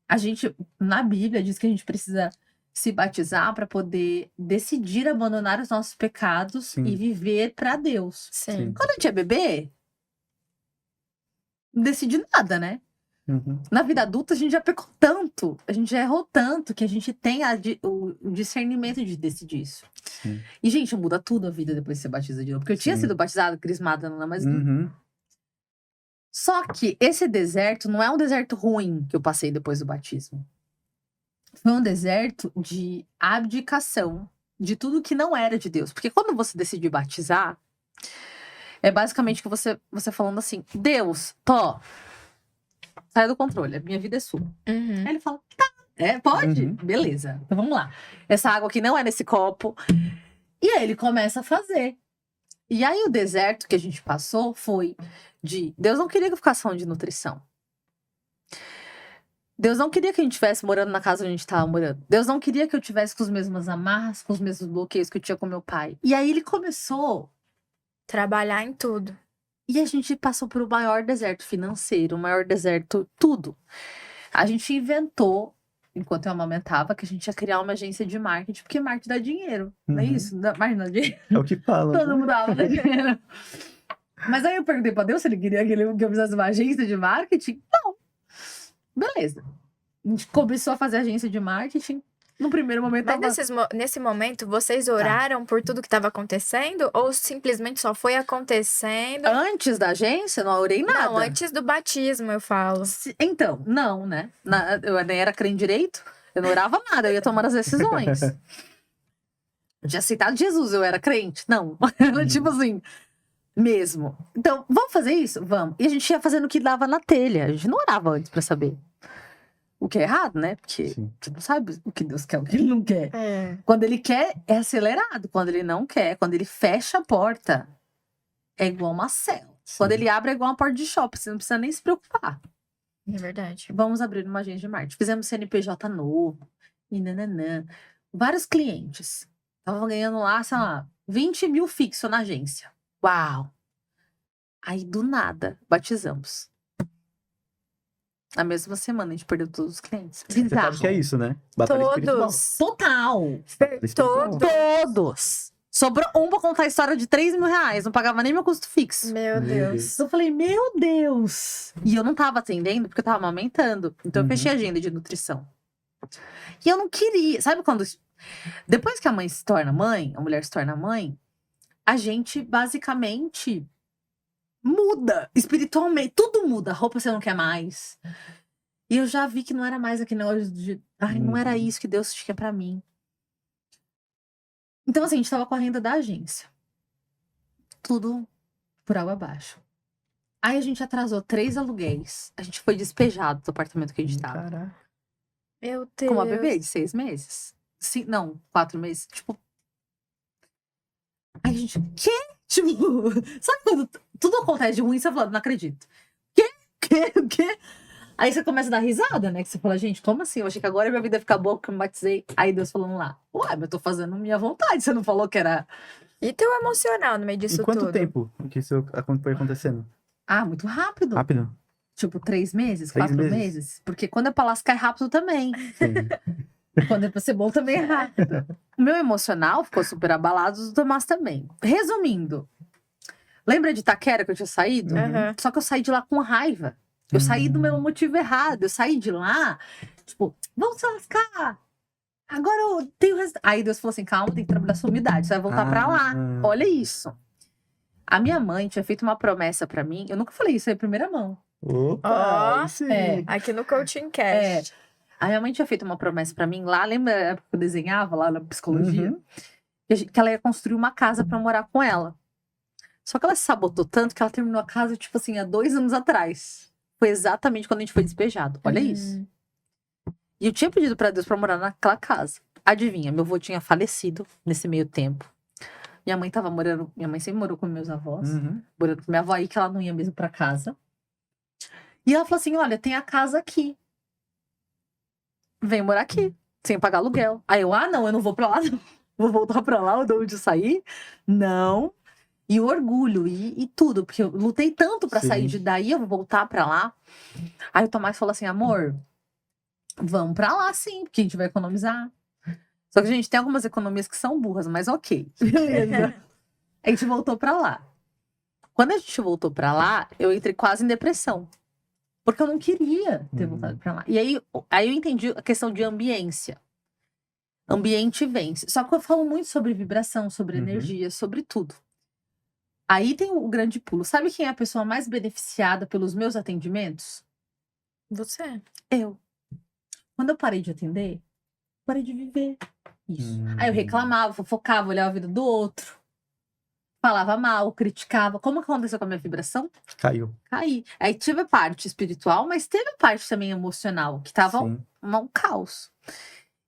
a gente, na Bíblia, diz que a gente precisa se batizar para poder decidir abandonar os nossos pecados Sim. e viver para Deus. Sim. Quando a gente é bebê, não decide nada, né? Uhum. Na vida adulta, a gente já pecou tanto, a gente já errou tanto, que a gente tem o discernimento de decidir isso. Sim. E, gente, muda tudo a vida depois que você batiza de novo. Porque eu tinha Sim. sido batizada, crismada, mas Uhum. Só que esse deserto não é um deserto ruim que eu passei depois do batismo. Foi um deserto de abdicação de tudo que não era de Deus. Porque quando você decide batizar, é basicamente que você falando assim, Deus, sai do controle, a minha vida é sua. Uhum. Aí ele fala, tá, pode? Uhum. Beleza, então vamos lá. Essa água aqui não é nesse copo. E aí ele começa a fazer. E aí o deserto que a gente passou foi de... Deus não queria que eu ficasse falando de nutrição. Deus não queria que a gente estivesse morando na casa onde a gente estava morando. Deus não queria que eu tivesse com as mesmas amarras, com os mesmos bloqueios que eu tinha com meu pai. E aí ele começou... Trabalhar em tudo. E a gente passou por o maior deserto financeiro, o maior deserto, tudo. A gente inventou, enquanto eu amamentava, que a gente ia criar uma agência de marketing, porque marketing dá dinheiro, não é Uhum. isso? Marketing dá dinheiro. É o que falam. Todo né? mundo dava dinheiro. Mas aí eu perguntei pra Deus se ele queria que eu fizesse uma agência de marketing. Não. Beleza. A gente começou a fazer agência de marketing. No primeiro momento, Mas tava... nesse momento, vocês oraram por tudo que estava acontecendo? Ou simplesmente só foi acontecendo? Antes da agência, eu não orei nada. Não, antes do batismo, eu falo. Então, não, né? Eu nem era crente direito, eu não orava nada, eu ia tomar as decisões. Eu tinha aceitado Jesus, eu era crente? Não. Era tipo assim, mesmo. Então, vamos fazer isso? Vamos. E a gente ia fazendo o que dava na telha. A gente não orava antes pra saber. O que é errado, né? Porque Sim. você não sabe o que Deus quer, o que ele não quer. É. Quando ele quer, é acelerado. Quando ele não quer, quando ele fecha a porta, é igual uma cela. Sim. Quando ele abre, é igual uma porta de shopping. Você não precisa nem se preocupar. É verdade. Vamos abrir uma agência de marketing. Fizemos CNPJ novo. E nananã. Vários clientes. Estavam ganhando lá, sei lá, 20 mil fixo na agência. Uau! Aí, do nada, batizamos. Na mesma semana, a gente perdeu todos os clientes. Você Bizarro. sabe o que é isso, né? Batalha espiritual. Todos. Total. Espiritual. Todos. Sobrou um pra contar a história de 3 mil reais. Não pagava nem meu custo fixo. Meu Meu Deus. Deus. Eu falei, meu Deus. E eu não tava atendendo porque eu tava amamentando. Então eu Uhum. fechei a agenda de nutrição. E eu não queria. Sabe quando... Depois que a mãe se torna mãe, a mulher se torna mãe, a gente basicamente muda espiritualmente. Tudo muda. A roupa você não quer mais. E eu já vi que não era mais aquele negócio de... Ai, não era Uhum. isso que Deus tinha pra mim. Então, assim, a gente tava com a renda da agência. Tudo por água abaixo. Aí a gente atrasou 3 aluguéis. A gente foi despejado do apartamento que a gente tava. Caraca. Meu Deus. Com uma bebê de 6 meses. Não, 4 meses. Tipo. Aí a gente. Quê? Tipo. Sabe quando tudo acontece de ruim, você fala, não acredito. Quê? Aí você começa a dar risada, né? Que você fala, gente, como assim? Eu achei que agora minha vida ia ficar boa porque eu me batizei. Aí Deus falando lá, ué, mas eu tô fazendo minha vontade. Você não falou que era. E teu emocional no meio disso Em quanto tudo? tempo que isso foi acontecendo? Ah, muito rápido. Rápido? Tipo, 3 meses, 3 4 meses? meses. Porque quando é pra lascar é rápido também. Sim. Quando é pra ser bom também é rápido. O meu emocional ficou super abalado, o do Tomás também. Resumindo, lembra de Itaquera que eu tinha saído? Aham. Só que eu saí de lá com raiva. Eu saí do meu motivo errado. Eu saí de lá, tipo, vamos se lascar. Agora eu tenho resultado. Aí Deus falou assim: calma, tem que trabalhar sua umidade. Você vai voltar pra lá. Olha isso. A minha mãe tinha feito uma promessa pra mim. Eu nunca falei isso aí em primeira mão. Opa, Ó, aí sim. Aqui no Coaching Cast. A minha mãe tinha feito uma promessa pra mim lá, lembra a época que eu desenhava lá na psicologia? Uhum. Que ela ia construir uma casa pra morar com ela. Só que ela se sabotou tanto que ela terminou a casa, tipo assim, há 2 anos atrás. Foi exatamente quando a gente foi despejado. Olha isso. E eu tinha pedido pra Deus pra morar naquela casa. Adivinha, meu avô tinha falecido nesse meio tempo. Minha mãe sempre morou com meus avós. Uhum. Morando com minha avó aí, que ela não ia mesmo pra casa. E ela falou assim, olha, tem a casa aqui. Vem morar aqui, sem pagar aluguel. Aí eu, não, eu não vou pra lá, não. Vou voltar pra lá, de onde eu saí. Não. E o orgulho, e tudo. Porque eu lutei tanto pra sair de daí, eu vou voltar pra lá. Aí o Tomás falou assim, amor, vamos pra lá sim, porque a gente vai economizar. Só que a gente tem algumas economias que são burras, mas ok. Beleza. A gente voltou pra lá. Quando a gente voltou pra lá, eu entrei quase em depressão. Porque eu não queria ter voltado pra lá. E aí eu entendi a questão de ambiência. Ambiente vence. Só que eu falo muito sobre vibração, sobre energia, sobre tudo. Aí tem o grande pulo. Sabe quem é a pessoa mais beneficiada pelos meus atendimentos? Você. Eu. Quando eu parei de atender, parei de viver isso. Aí eu reclamava, fofocava, olhava a vida do outro. Falava mal, criticava. Como que aconteceu com a minha vibração? Caiu. Caí. Aí tive a parte espiritual, mas teve a parte também emocional, que tava um caos.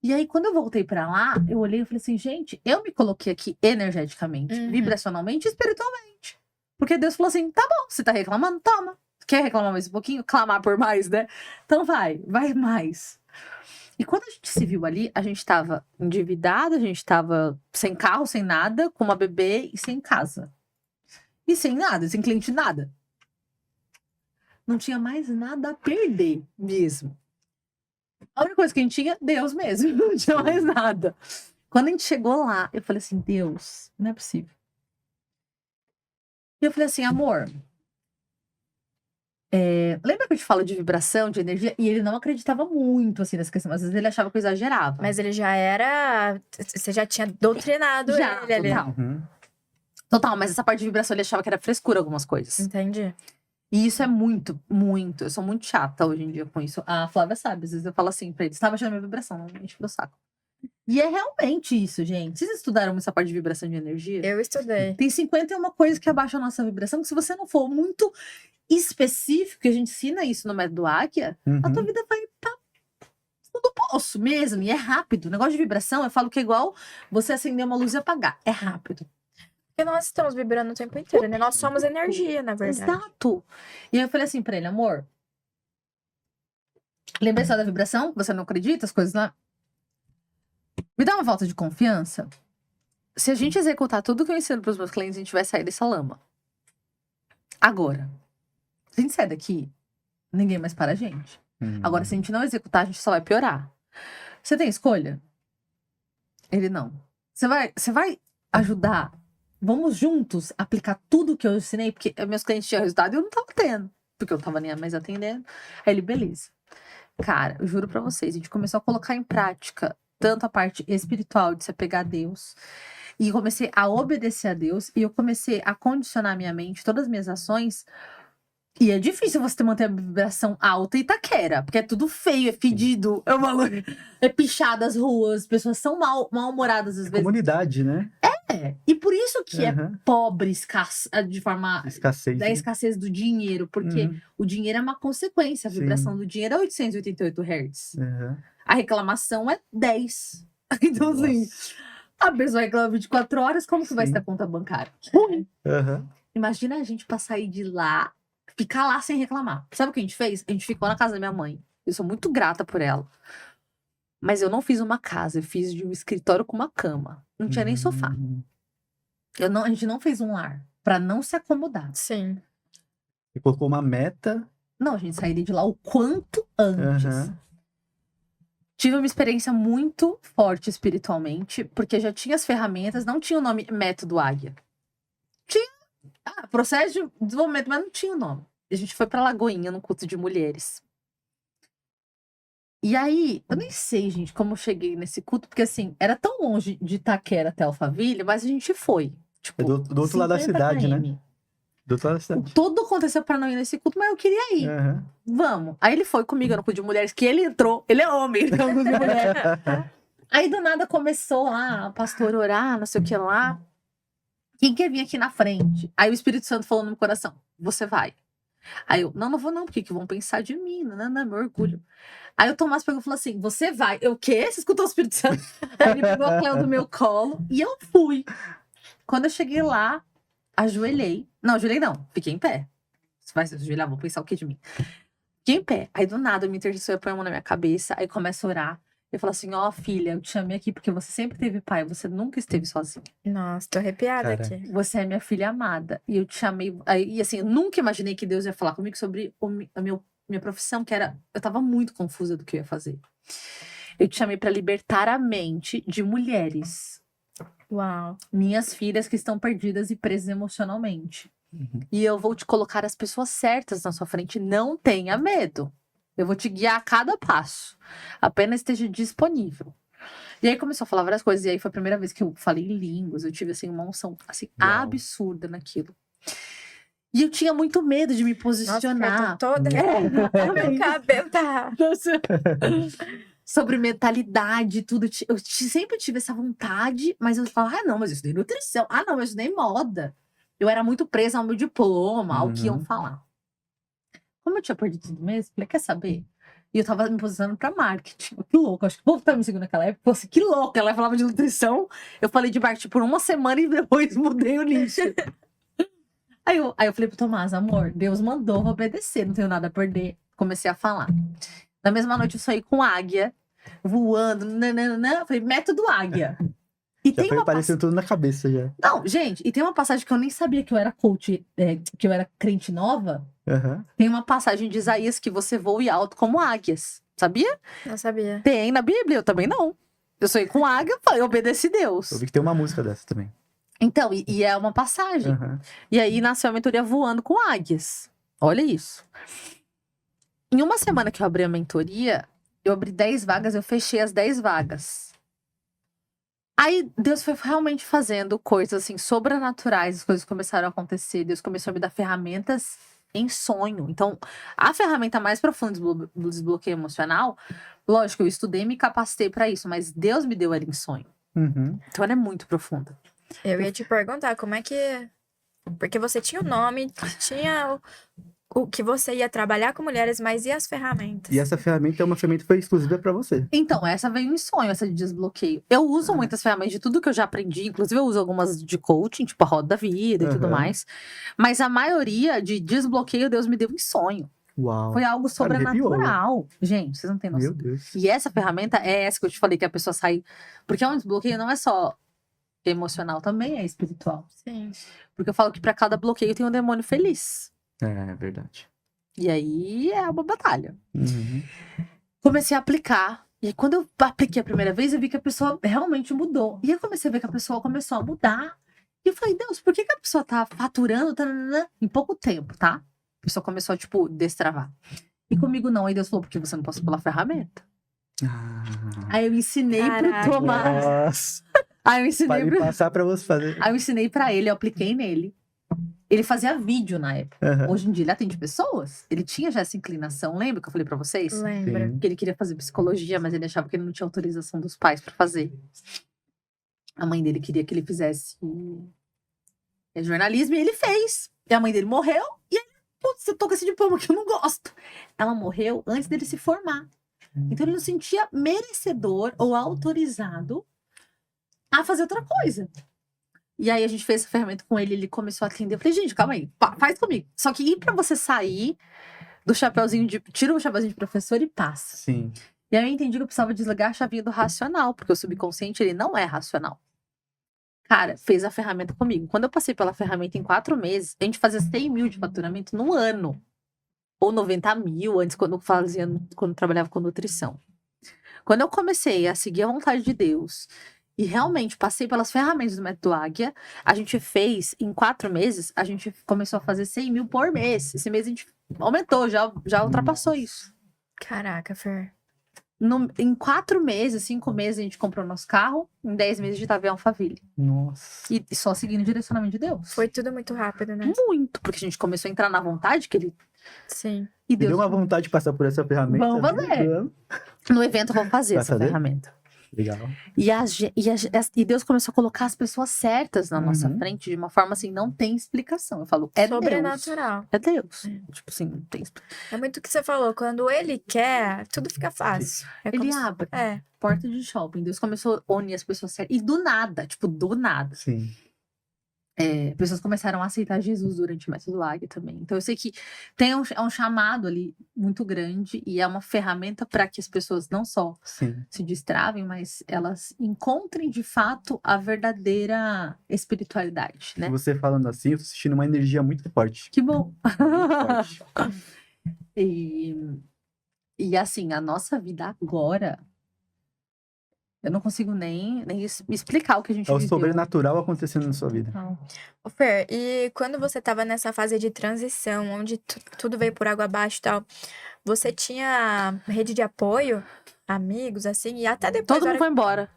E aí, quando eu voltei pra lá, eu olhei e falei assim, gente, eu me coloquei aqui energeticamente, vibracionalmente e espiritualmente. Porque Deus falou assim, tá bom, você tá reclamando? Toma. Quer reclamar mais um pouquinho? Clamar por mais, né? Então vai mais. E quando a gente se viu ali, a gente tava endividado, a gente tava sem carro, sem nada, com uma bebê e sem casa. E sem nada, sem cliente, nada. Não tinha mais nada a perder mesmo. A única coisa que a gente tinha, Deus mesmo. Não tinha mais nada. Quando a gente chegou lá, eu falei assim, Deus, não é possível. E eu falei assim, amor, lembra que eu te falo de vibração, de energia? E ele não acreditava muito, assim, nessa questão. Às vezes ele achava que eu exagerava. Mas ele já era... Você já tinha doutrinado Já, ele ali. total. Total, mas essa parte de vibração ele achava que era frescura algumas coisas. Entendi. E isso é muito, muito. Eu sou muito chata hoje em dia com isso. A Flávia sabe, às vezes eu falo assim pra ele: você tava achando minha vibração, não me enche meu saco. E é realmente isso, gente. Vocês estudaram essa parte de vibração de energia? Eu estudei. Tem 51 coisas que abaixam a nossa vibração, que se você não for muito específico, que a gente ensina isso no método Águia, a tua vida vai pra fundo do poço mesmo. E é rápido. O negócio de vibração, eu falo que é igual você acender uma luz e apagar. É rápido. Porque nós estamos vibrando o tempo inteiro, né? Nós somos energia, na verdade. Exato. E aí eu falei assim pra ele, amor, lembrei só da vibração? Você não acredita? As coisas lá. Me dá uma volta de confiança. Se a gente executar tudo que eu ensino pros meus clientes, a gente vai sair dessa lama. Agora, se a gente sair daqui, ninguém mais para a gente. Agora, se a gente não executar, a gente só vai piorar. Você tem escolha? Ele não. Você vai ajudar? Vamos juntos aplicar tudo que eu ensinei, porque meus clientes tinham resultado e eu não tava tendo, porque eu não tava nem mais atendendo. Aí ele, beleza. Cara, eu juro pra vocês, a gente começou a colocar em prática tanto a parte espiritual de se apegar a Deus, e comecei a obedecer a Deus, e eu comecei a condicionar minha mente, todas as minhas ações. E é difícil você manter a vibração alta em Itaquera, porque é tudo feio, é fedido, é pichado as ruas, pessoas são mal-humoradas às vezes. Comunidade, né? E por isso que é pobre, de forma escassez, da escassez do dinheiro, porque o dinheiro é uma consequência, a vibração do dinheiro é 888 Hz. A reclamação é 10. Então, assim, a pessoa reclama 24 horas, como que vai ser a conta bancária? Imagina a gente pra sair de lá, ficar lá sem reclamar. Sabe o que a gente fez? A gente ficou na casa da minha mãe. Eu sou muito grata por ela. Mas eu não fiz uma casa, eu fiz de um escritório com uma cama. Não tinha nem sofá. A gente não fez um lar, pra não se acomodar. Sim. E colocou uma meta. Não, a gente sairia de lá o quanto antes. Tive uma experiência muito forte espiritualmente, porque já tinha as ferramentas, não tinha o nome Método Águia. Tinha processo de desenvolvimento, mas não tinha o nome. A gente foi pra Lagoinha, num culto de mulheres. E aí, eu nem sei, gente, como eu cheguei nesse culto, porque assim, era tão longe de Itaquera até Alphaville, mas a gente foi. Tipo, Do outro lado da cidade, km. né? Do outro lado da cidade. Tudo aconteceu pra não ir nesse culto, mas eu queria ir. Aham. Vamos. Aí ele foi comigo, eu não pude de mulheres, que ele entrou. Ele é homem, ele não pude de mulher. Aí do nada começou lá, o pastor orar, não sei o que lá. Quem quer vir aqui na frente? Aí o Espírito Santo falou no meu coração, você vai. Aí eu, não vou não, porque que vão pensar de mim, não, meu orgulho. Aí o Tomás pegou e falou assim, você vai. Eu, o quê? Você escutou o Espírito Santo? Aí ele pegou a Cleo do meu colo e eu fui. Quando eu cheguei lá, ajoelhei. Não, ajoelhei não, fiquei em pé. Você vai se ajoelhar, vou pensar o que de mim? Fiquei em pé. Aí do nada, eu me intercessou, eu põe a mão na minha cabeça, aí começa a orar. Eu falo assim, ó, filha, eu te chamei aqui porque você sempre teve pai, você nunca esteve sozinha. Nossa, tô arrepiada Cara. aqui. Você é minha filha amada. E eu te chamei. E assim, eu nunca imaginei que Deus ia falar comigo sobre a minha profissão, que era. Eu tava muito confusa do que eu ia fazer. Eu te chamei pra libertar a mente de mulheres. Uau. Minhas filhas que estão perdidas e presas emocionalmente. Uhum. E eu vou te colocar as pessoas certas na sua frente. Não tenha medo. Eu vou te guiar a cada passo. Apenas esteja disponível. E aí começou a falar várias coisas. E aí foi a primeira vez que eu falei em línguas. Eu tive assim, uma unção assim, Uau. absurda naquilo. E eu tinha muito medo de me Nossa, posicionar. eu tô toda. Meu cabelo tá. Sobre mentalidade e tudo. Eu sempre tive essa vontade, mas eu falava, não, mas eu estudei nutrição. Não, mas eu estudei moda. Eu era muito presa ao meu diploma, ao que iam falar. Como eu tinha perdido tudo mesmo, falei, quer saber? E eu tava me posicionando pra marketing. Que louco, acho que o povo tava me seguindo naquela época. Falei assim, que louco, ela falava de nutrição. Eu falei de marketing por uma semana e depois mudei o nicho. Aí eu falei pro Tomás, amor, Deus mandou, vou obedecer, não tenho nada a perder. Comecei a falar. Na mesma noite eu saí com águia, voando, nananana. Falei, método águia. E Já tem foi uma aparecendo tudo na cabeça já. Não, gente, e tem uma passagem que eu nem sabia que eu era coach, que eu era crente nova. Aham. Tem uma passagem de Isaías que você voe alto como águias. Sabia? Não sabia. Tem na Bíblia, eu também não. Eu saí com águia, eu obedeci Deus. Eu vi que tem uma música dessa também. Então, e é uma passagem. Aham. E aí nasceu a mentoria voando com águias. Olha isso. Em uma semana que eu abri a mentoria, eu abri 10 vagas, eu fechei as 10 vagas. Aí Deus foi realmente fazendo coisas assim sobrenaturais, as coisas começaram a acontecer, Deus começou a me dar ferramentas em sonho. Então, a ferramenta mais profunda do desbloqueio emocional, lógico, eu estudei e me capacitei para isso, mas Deus me deu ela em sonho. Uhum. Então ela é muito profunda. Eu ia te perguntar como é que. Porque você tinha o nome, tinha o que você ia trabalhar com mulheres, mas e as ferramentas? E essa ferramenta é uma ferramenta que foi exclusiva pra você. Então, essa veio em sonho, essa de desbloqueio. Eu uso muitas ferramentas de tudo que eu já aprendi, inclusive eu uso algumas de coaching, tipo a roda da vida e tudo Aham. mais. Mas a maioria de desbloqueio Deus me deu em sonho. Uau. Foi algo arrepiou, né? sobrenatural. Gente, vocês não têm noção. Meu Deus. E essa ferramenta é essa que eu te falei, que a pessoa sai. Porque um desbloqueio não é só emocional, também é espiritual. Sim. Porque eu falo que pra cada bloqueio tem um demônio feliz. É verdade. E aí é uma batalha. Uhum. Comecei a aplicar. E aí, quando eu apliquei a primeira vez, eu vi que a pessoa realmente mudou. E eu comecei a ver que a pessoa começou a mudar. E eu falei, Deus, por que a pessoa tá faturando em pouco tempo, tá? A pessoa começou a, tipo, destravar. E comigo não. Aí Deus falou, porque você não passou pela ferramenta. Ah. Aí eu ensinei Caraca. pro Tomás. Nossa. Aí eu ensinei Para pro... passar pra você fazer. Aí eu ensinei pra ele, eu apliquei nele. Ele fazia vídeo na época. Aham. Hoje em dia ele atende pessoas. Ele tinha já essa inclinação. Lembra que eu falei pra vocês? Lembra. Sim. Que ele queria fazer psicologia, mas ele achava que ele não tinha autorização dos pais pra fazer. A mãe dele queria que ele fizesse jornalismo e ele fez. E a mãe dele morreu e ele, putz, eu tô com esse diploma que eu não gosto. Ela morreu antes dele se formar. Então ele não se sentia merecedor ou autorizado a fazer outra coisa. E aí a gente fez essa ferramenta com ele, ele começou a atender. Eu falei, gente, calma aí, faz comigo. Só que ir pra você sair do chapeuzinho de... Tira o chapeuzinho de professor e passa. Sim. E aí eu entendi que eu precisava desligar a chavinha do racional, porque o subconsciente, ele não é racional. Cara, fez a ferramenta comigo. Quando eu passei pela ferramenta em 4 meses, a gente fazia 100 mil de faturamento no ano. Ou 90 mil, antes, quando eu trabalhava com nutrição. Quando eu comecei a seguir a vontade de Deus e realmente passei pelas ferramentas do método Águia, a gente fez, em 4 meses, a gente começou a fazer 100 mil por mês. Esse mês a gente aumentou, já ultrapassou isso. Caraca, Fer. Em 4 meses, 5 meses, a gente comprou nosso carro. Em 10 meses, a gente tava em Alphaville. Nossa. E só seguindo o direcionamento de Deus. Foi tudo muito rápido, né? Muito, porque a gente começou a entrar na vontade que ele... Sim. E Me Deus... deu uma vontade de passar por essa ferramenta. Vamos fazer. Vamos. No evento, eu vou fazer Vai essa fazer? ferramenta. Legal. E Deus começou a colocar as pessoas certas na nossa Uhum. frente de uma forma assim, não tem explicação. Eu falo, é Deus. Sobrenatural. É Deus. Tipo assim, não tem explicação. É muito o que você falou. Quando ele quer, tudo fica fácil. É Ele como se- abre É. porta de shopping. Deus começou a unir as pessoas certas. E do nada, tipo, do nada. Sim. Pessoas começaram a aceitar Jesus durante o método Águia também. Então eu sei que é um chamado ali muito grande e é uma ferramenta para que as pessoas não só Sim. se destravem, mas elas encontrem de fato a verdadeira espiritualidade, né? Você falando assim, eu tô sentindo uma energia muito forte. Que bom! Muito forte. E assim, a nossa vida agora, eu não consigo nem me explicar o que a gente É o viveu. sobrenatural acontecendo na sua vida. Não. Ô, Fer, e quando você tava nessa fase de transição, onde tudo veio por água abaixo e tal, você tinha rede de apoio, amigos, assim, e até depois, Todo mundo foi embora.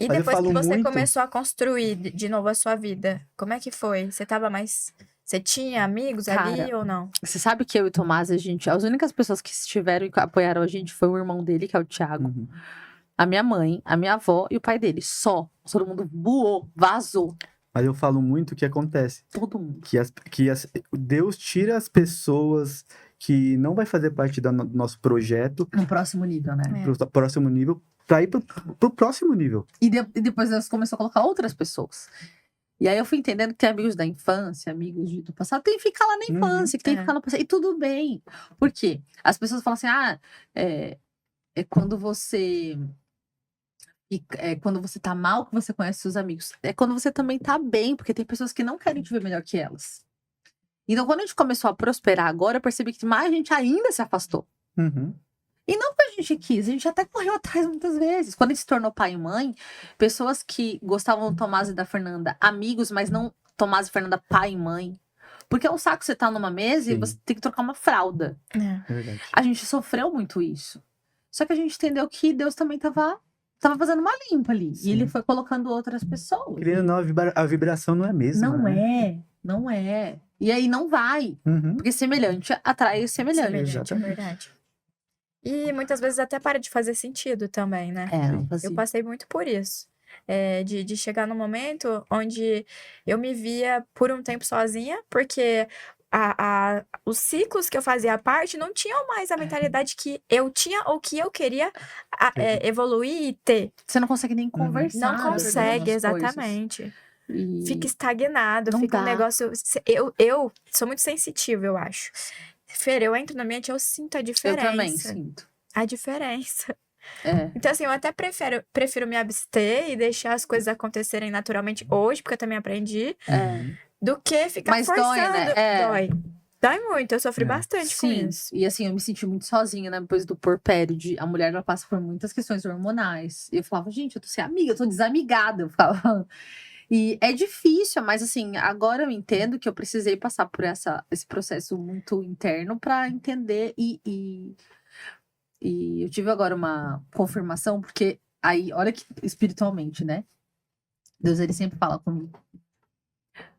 e Mas eu depois que falo você muito- começou a construir de novo a sua vida, como é que foi? Você tava mais. Você tinha amigos ali Cara, ou não? Você sabe que eu e o Tomás, as únicas pessoas que estiveram e apoiaram a gente foi o irmão dele, que é o Thiago, Uhum. a minha mãe, a minha avó e o pai dele. Só. Todo mundo voou, vazou. Mas eu falo muito o que acontece. Todo mundo. Deus tira as pessoas que não vai fazer parte do nosso projeto No próximo nível, né? É. pro próximo nível, pra ir pro próximo nível. E depois Deus começou a colocar outras pessoas. E aí eu fui entendendo que tem amigos da infância, amigos do passado, tem que ficar lá na Uhum. infância, que tem que É. ficar no passado. E tudo bem. Por quê? As pessoas falam assim, é quando você... É quando você tá mal que você conhece seus amigos. É quando você também tá bem, porque tem pessoas que não querem te ver melhor que elas. Então, quando a gente começou a prosperar agora, eu percebi que mais gente ainda se afastou. Uhum. E não porque a gente quis, a gente até correu atrás muitas vezes. Quando a gente se tornou pai e mãe, pessoas que gostavam do Tomás e da Fernanda, amigos, mas não Tomás e Fernanda pai e mãe. Porque é um saco você tá numa mesa e Sim. você tem que trocar uma fralda. É. É verdade. A gente sofreu muito isso. Só que a gente entendeu que Deus também tava fazendo uma limpa ali. Sim. E ele foi colocando outras pessoas. Querendo ou não, a vibração não é a mesma, Não né? não é. E aí não vai. Uhum. Porque semelhante atrai semelhante. Semelhante, é Exatamente. verdade. E muitas vezes até para de fazer sentido também, né? Não Sim. fazia. Eu passei muito por isso. De chegar num momento onde eu me via por um tempo sozinha, porque os ciclos que eu fazia parte não tinham mais a mentalidade que eu tinha ou que eu queria evoluir e ter. Você não consegue nem conversar. Não né, consegue, das coisas. exatamente. E- Fica estagnado, Não fica um dá. negócio. Eu sou muito sensitiva, eu acho. Fer, eu entro no ambiente, eu sinto a Eu diferença. também sinto. A diferença. É. Então, assim, eu até prefiro me abster e deixar as coisas acontecerem naturalmente hoje, porque eu também aprendi, do que ficar Mas dói, forçando. né? É. Dói muito, eu sofri É. bastante com Sim. isso. E assim, eu me senti muito sozinha, né? Depois do porpério. A mulher, ela passa por muitas questões hormonais. E eu falava, gente, eu tô sem amiga, eu tô desamigada. Eu ficava... E é difícil, mas assim, agora eu entendo que eu precisei passar por esse processo muito interno pra entender e eu tive agora uma confirmação, porque aí, olha que espiritualmente, né? Deus, ele sempre fala comigo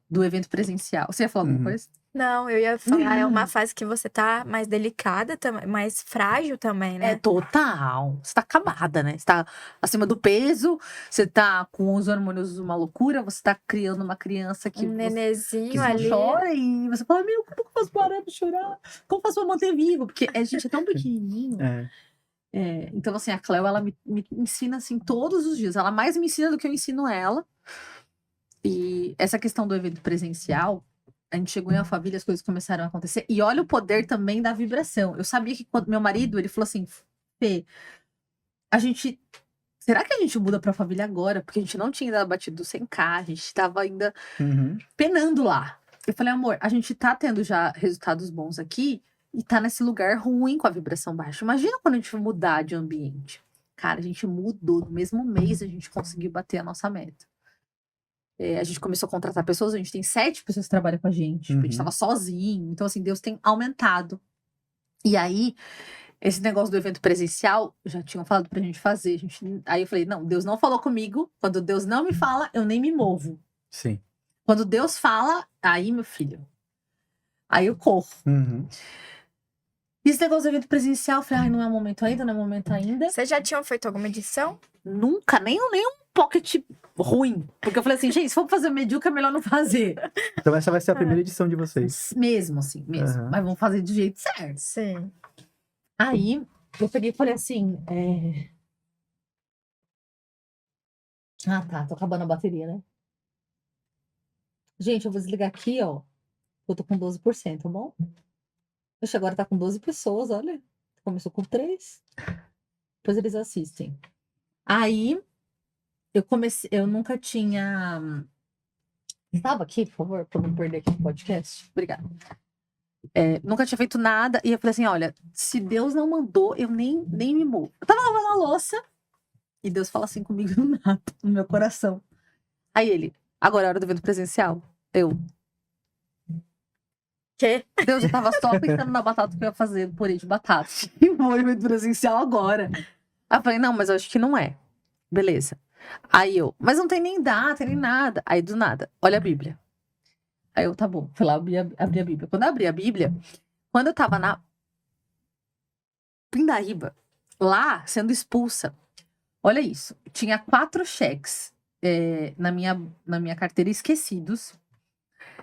do evento presencial. Você ia falar alguma Uhum. coisa? Não, eu ia falar, é uma fase que você tá mais delicada, mais frágil também, né? É total. Você tá acabada, né? Você tá acima do peso, você tá com os hormônios uma loucura, você tá criando uma criança que Um nenezinho que só ali. chora e você fala, meu, como que eu faço parar de chorar? Como eu faço pra manter vivo? Porque a gente é tão pequenininho. Então, assim, a Cleo, ela me ensina, assim, todos os dias. Ela mais me ensina do que eu ensino ela. E essa questão do evento presencial, a gente chegou em Alphaville, as coisas começaram a acontecer. E olha o poder também da vibração. Eu sabia que quando meu marido, ele falou assim, Fê, será que a gente muda pra Alphaville agora? Porque a gente não tinha ainda batido 100K, a gente tava ainda Uhum. penando lá. Eu falei, amor, a gente tá tendo já resultados bons aqui e tá nesse lugar ruim com a vibração baixa. Imagina quando a gente mudar de ambiente. Cara, a gente mudou. No mesmo mês a gente conseguiu bater a nossa meta. A gente começou a contratar pessoas, a gente tem 7 pessoas que trabalham com a gente. A gente Uhum. tava sozinho. Então, assim, Deus tem aumentado. E aí, esse negócio do evento presencial, já tinham falado pra gente fazer. Aí eu falei, não, Deus não falou comigo. Quando Deus não me fala, eu nem me movo. Sim. Quando Deus fala, aí, meu filho, aí eu corro. E esse negócio do evento presencial, eu falei, ai, não é o momento ainda, não é o momento ainda. Vocês já tinham feito alguma edição? Nunca, nem um pocket ruim. Porque eu falei assim, gente, se for fazer medíocre, é melhor não fazer. Então essa vai ser a primeira edição de vocês. Mesmo, assim, mesmo. Aham. Mas vamos fazer do jeito certo. Sim. Aí, eu peguei e falei assim, ah, tá, tô acabando a bateria, né? Gente, eu vou desligar aqui, ó. Eu tô com 12%, tá bom? Oxe, agora tá com 12 pessoas, olha. Começou com 3. Depois eles assistem. Aí, eu nunca tinha... Estava aqui, por favor, pra não perder aqui o podcast. Obrigada. Nunca tinha feito nada. E eu falei assim, olha, se Deus não mandou, eu nem me movo. Eu tava lavando a louça. E Deus fala assim comigo no meu coração. Aí ele, agora é hora do evento presencial. Quê? Deus, eu tava só pensando na batata que eu ia fazer, purê de batata. E vou evento presencial agora. Aí eu falei, não, mas eu acho que não é. Beleza. Aí mas não tem nem data, nem nada. Aí do nada, olha a Bíblia. Aí eu, tá bom, fui lá abrir a Bíblia. Quando eu abri a Bíblia, quando eu tava na Pindaíba, lá, sendo expulsa, olha isso, tinha 4 cheques na minha carteira esquecidos.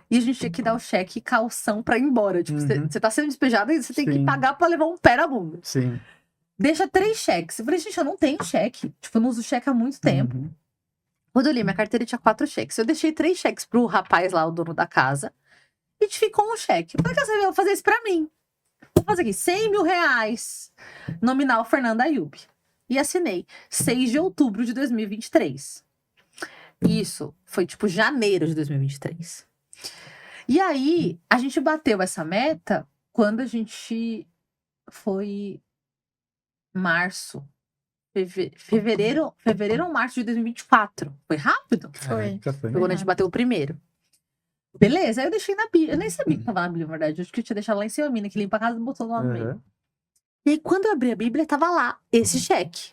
E a gente tinha que dar o cheque calção pra ir embora. Tipo, você tá sendo despejado e você tem que pagar pra levar um pé na bunda. Sim. Deixa 3 cheques. Eu falei, gente, eu não tenho cheque. Tipo, eu não uso cheque há muito tempo. Quando eu li, minha carteira tinha 4 cheques. Eu deixei 3 cheques pro rapaz lá, o dono da casa. E ficou um cheque. Eu falei, quer saber, eu vou fazer isso pra mim. Vou fazer aqui, 100 mil reais. Nominal Fernanda Ayub. E assinei. 6 de outubro de 2023. Isso foi tipo janeiro de 2023. E aí, a gente bateu essa meta quando a gente foi março. Fevereiro ou março de 2024. Foi rápido? Foi. Foi Quando a gente bateu o primeiro. Beleza, aí eu deixei na Bíblia. Eu nem sabia que tava na Bíblia, na verdade. Eu acho que eu tinha deixado lá em cima, a mina que limpa a casa botou lá no meio. E aí, quando eu abri a Bíblia, tava lá esse cheque.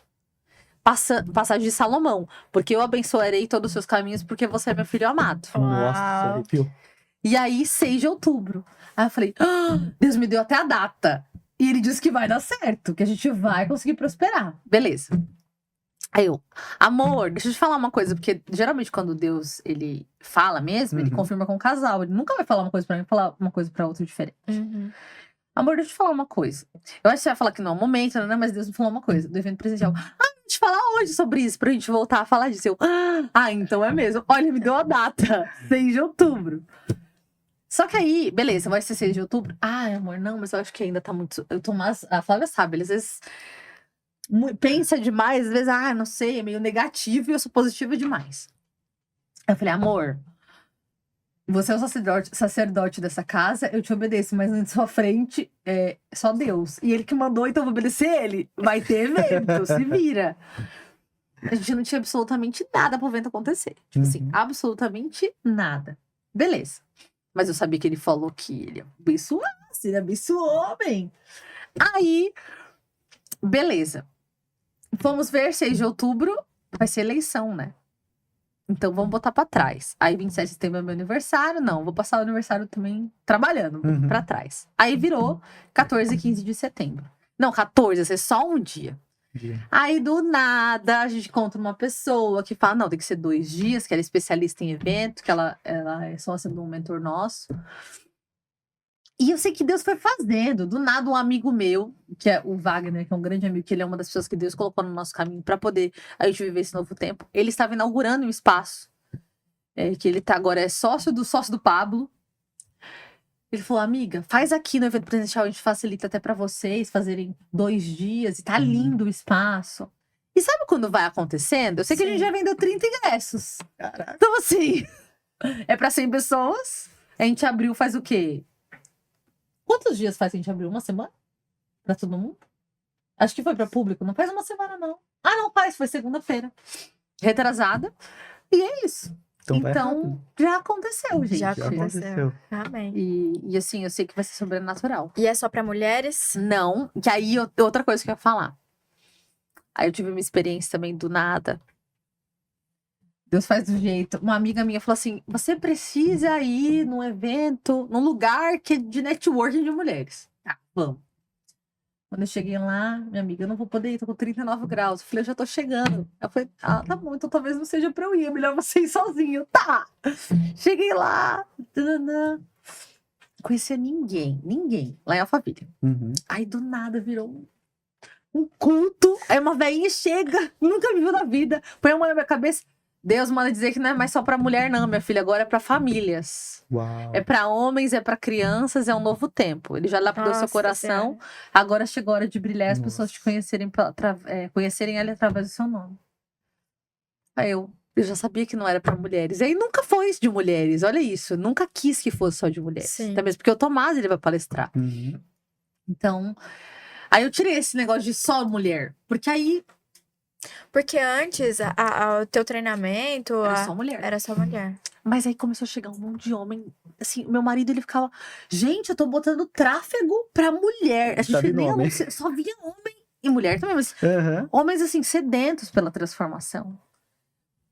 Passagem de Salomão. Porque eu abençoarei todos os seus caminhos, porque você é meu filho amado. Nossa, arrepiou. E aí, 6 de outubro. Aí eu falei, Deus me deu até a data. E ele disse que vai dar certo, que a gente vai conseguir prosperar. Beleza. Aí eu, amor, deixa eu te falar uma coisa, porque geralmente quando Deus, ele fala mesmo, ele confirma com o casal. Ele nunca vai falar uma coisa pra mim e falar uma coisa pra outro diferente. Amor, deixa eu te falar uma coisa. Eu acho que você vai falar que não é o momento, né? Mas Deus me falou uma coisa, do evento presencial. Vou te falar hoje sobre isso, pra gente voltar a falar disso. Eu, então é mesmo. Olha, me deu a data, 6 de outubro. Só que aí, beleza, vai ser 6 de outubro. Amor, não, mas eu acho que ainda tá muito... A Flávia sabe, às vezes pensa demais, às vezes, não sei, é meio negativo e eu sou positiva demais. Eu falei, amor, você é o sacerdote dessa casa, eu te obedeço, mas na sua frente é só Deus. E ele que mandou, então eu vou obedecer ele. Vai ter evento, se vira. A gente não tinha absolutamente nada pro evento acontecer. Tipo assim, absolutamente nada. Beleza. Mas eu sabia que ele falou que ele abençoasse, ele abençoou, bem. Aí, beleza. Vamos ver, 6 de outubro vai ser eleição, né? Então vamos botar pra trás. Aí 27 de setembro é meu aniversário. Não, vou passar o aniversário também trabalhando pra trás. Aí virou 14 e 15 de setembro. Não, 14, vai ser só um dia. Aí do nada a gente encontra uma pessoa que fala, não, tem que ser 2 dias, que ela é especialista em evento, que ela é sócia de um mentor nosso. E eu sei que Deus foi fazendo. Do nada, um amigo meu, que é o Wagner, que é um grande amigo, que ele é uma das pessoas que Deus colocou no nosso caminho para poder a gente viver esse novo tempo. Ele estava inaugurando um espaço, que ele agora é sócio do Pablo. Ele falou, amiga, faz aqui no evento presencial, a gente facilita até para vocês fazerem 2 dias, e tá lindo o espaço. E sabe quando vai acontecendo? Eu sei que a gente já vendeu 30 ingressos. Caraca. Então, assim, é para 100 pessoas. A gente abriu faz o quê? Quantos dias faz que a gente abriu? 1 semana? Pra todo mundo? Acho que foi pra público. Não faz 1 semana, não. Não, foi segunda-feira. Retrasada. E é isso. Então vai Então, rápido. já aconteceu, gente. Já Já aconteceu. aconteceu. Amém. E assim, eu sei que vai ser sobrenatural. E é só pra mulheres? Não, que aí outra coisa que eu ia falar. Aí eu tive uma experiência também do nada. Deus faz do jeito. Uma amiga minha falou assim: você precisa ir num evento, num lugar que é de networking de mulheres. Tá, vamos. Quando eu cheguei lá, minha amiga, eu não vou poder ir, tô com 39 graus. Eu falei, eu já tô chegando. Eu falei, tá bom, então talvez não seja pra eu ir, é melhor você ir sozinho. Tá. Cheguei lá, tananã. Conhecia ninguém lá em Alphaville. Uhum. Aí do nada virou um culto. Aí uma velhinha chega, nunca me viu na vida, põe a mão na minha cabeça. Deus manda dizer que não é mais só pra mulher, não, minha filha. Agora é pra famílias. Uau. É pra homens, é pra crianças, é um novo tempo. Ele já lapidou seu Nossa coração. Senhora. Agora chegou a hora de brilhar e as pessoas te Nossa. conhecerem, conhecerem ele através do seu nome. Aí eu já sabia que não era pra mulheres. E aí nunca foi de mulheres, olha isso. Nunca quis que fosse só de mulheres. Sim. Até mesmo porque o Tomás, ele vai palestrar. Uhum. Então, aí eu tirei esse negócio de só mulher. Porque aí Porque antes, o teu treinamento era só mulher. era só mulher. Mas aí começou a chegar um monte de homem. Assim, meu marido, ele ficava... Gente, eu tô botando tráfego pra mulher. A Só gente vindo nem homem. só via homem e mulher também, mas Aham. homens, assim, sedentos pela transformação.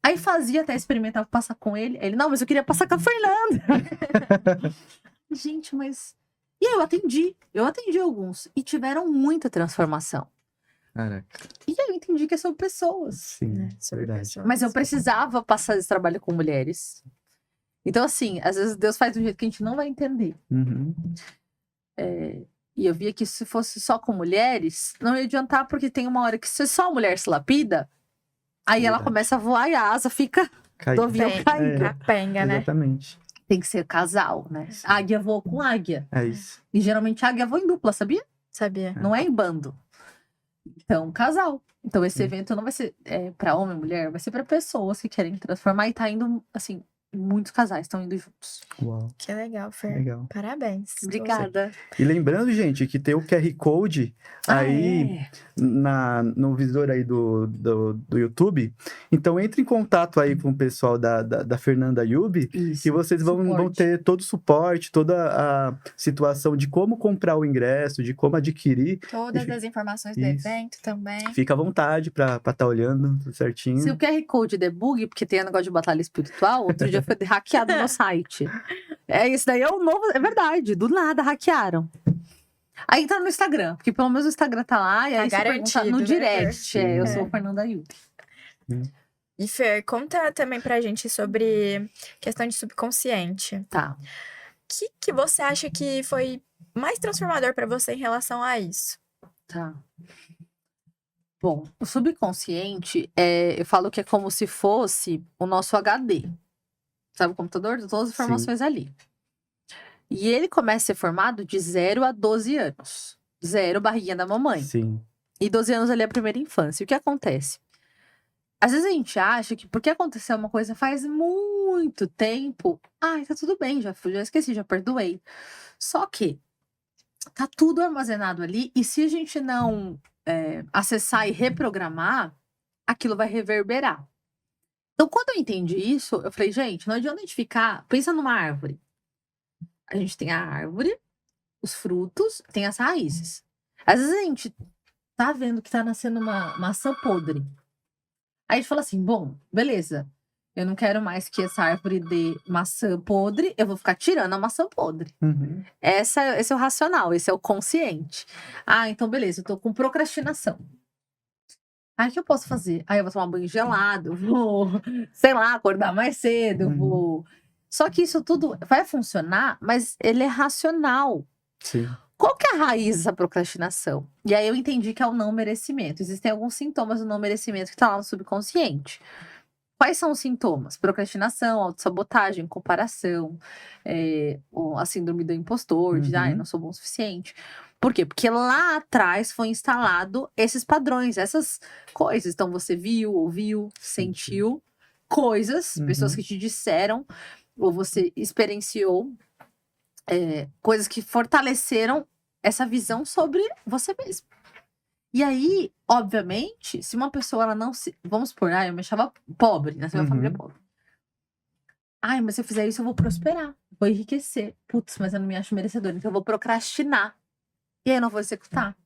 Aí fazia até experimentar passar com ele. Ele, não, mas eu queria passar com a Fernanda. Gente, mas... E aí eu atendi alguns. E tiveram muita transformação. Caraca. E aí eu entendi que são pessoas. Sim, Sobre verdade. pessoas. Mas eu precisava passar esse trabalho com mulheres. Então, assim, às vezes Deus faz de um jeito que a gente não vai entender. Uhum. E eu via que se fosse só com mulheres, não ia adiantar, porque tem uma hora que se só a mulher se lapida, aí ela Verdade. começa a voar e a asa fica Cai- do avião Bem, caída. capenga, né? Exatamente. Tem que ser casal, né? Águia voa com águia. É isso. E geralmente a águia voa em dupla, sabia? Sabia. Não é em bando. Então, casal. Então, esse Sim. evento não vai ser pra homem e mulher, vai ser pra pessoas que querem transformar. E tá indo, assim, muitos casais estão indo juntos. Uau. Que legal, Fer. Legal. Parabéns. Obrigada. E lembrando, gente, que tem o QR Code aí é. no visor aí do YouTube. Então entre em contato aí com o pessoal da Fernanda Yubi, Isso. que vocês vão Suporte. ter todo o suporte, toda a situação de como comprar o ingresso, de como adquirir. Todas as informações do Isso. evento também. Fica à vontade pra estar olhando tudo certinho. Se o QR Code debug, porque tem um negócio de batalha espiritual, outro dia foi hackeado no site. Isso daí é o novo, é verdade, do nada hackearam. Aí tá no Instagram, porque pelo menos o Instagram tá lá, e Tá aí você pergunta garantido, no né, direct. Fer? Eu Sim. sou Fernanda Yubi. E Fer, conta também pra gente sobre questão de subconsciente. Tá. O que você acha que foi mais transformador pra você em relação a isso? Tá. Bom, o subconsciente, eu falo que é como se fosse o nosso HD. Sabe o computador? Todas as informações ali. E ele começa a ser formado de 0 a 12 anos. 0, barriguinha da mamãe. Sim. E 12 anos ali é a primeira infância. E o que acontece? Às vezes a gente acha que porque aconteceu uma coisa faz muito tempo, ai, tá tudo bem, já esqueci, já perdoei. Só que tá tudo armazenado ali, e se a gente não acessar e reprogramar, aquilo vai reverberar. Então, quando eu entendi isso, eu falei, gente, não adianta a gente ficar... Pensa numa árvore. A gente tem a árvore, os frutos, tem as raízes. Às vezes a gente tá vendo que tá nascendo uma maçã podre. Aí a gente fala assim, bom, beleza. Eu não quero mais que essa árvore dê maçã podre, eu vou ficar tirando a maçã podre. Uhum. Esse é o racional, esse é o consciente. Ah, então beleza, eu tô com procrastinação. Aí o que eu posso fazer? Aí eu vou tomar banho gelado, eu vou, sei lá, acordar mais cedo, eu vou... Só que isso tudo vai funcionar, mas ele é racional. Sim. Qual que é a raiz dessa procrastinação? E aí eu entendi que é o não merecimento. Existem alguns sintomas do não merecimento que tá lá no subconsciente. Quais são os sintomas? Procrastinação, autossabotagem, comparação, a síndrome do impostor, de Uhum. não sou bom o suficiente. Por quê? Porque lá atrás foi instalado esses padrões, essas coisas. Então você viu, ouviu, sentiu coisas, pessoas que te disseram, ou você experienciou coisas que fortaleceram essa visão sobre você mesmo. E aí, obviamente, se uma pessoa ela não se... Vamos supor, eu me achava pobre, nasci numa família pobre. Ai, mas se eu fizer isso, eu vou prosperar. Vou enriquecer. Putz, mas eu não me acho merecedora. Então eu vou procrastinar. E aí eu não vou executar.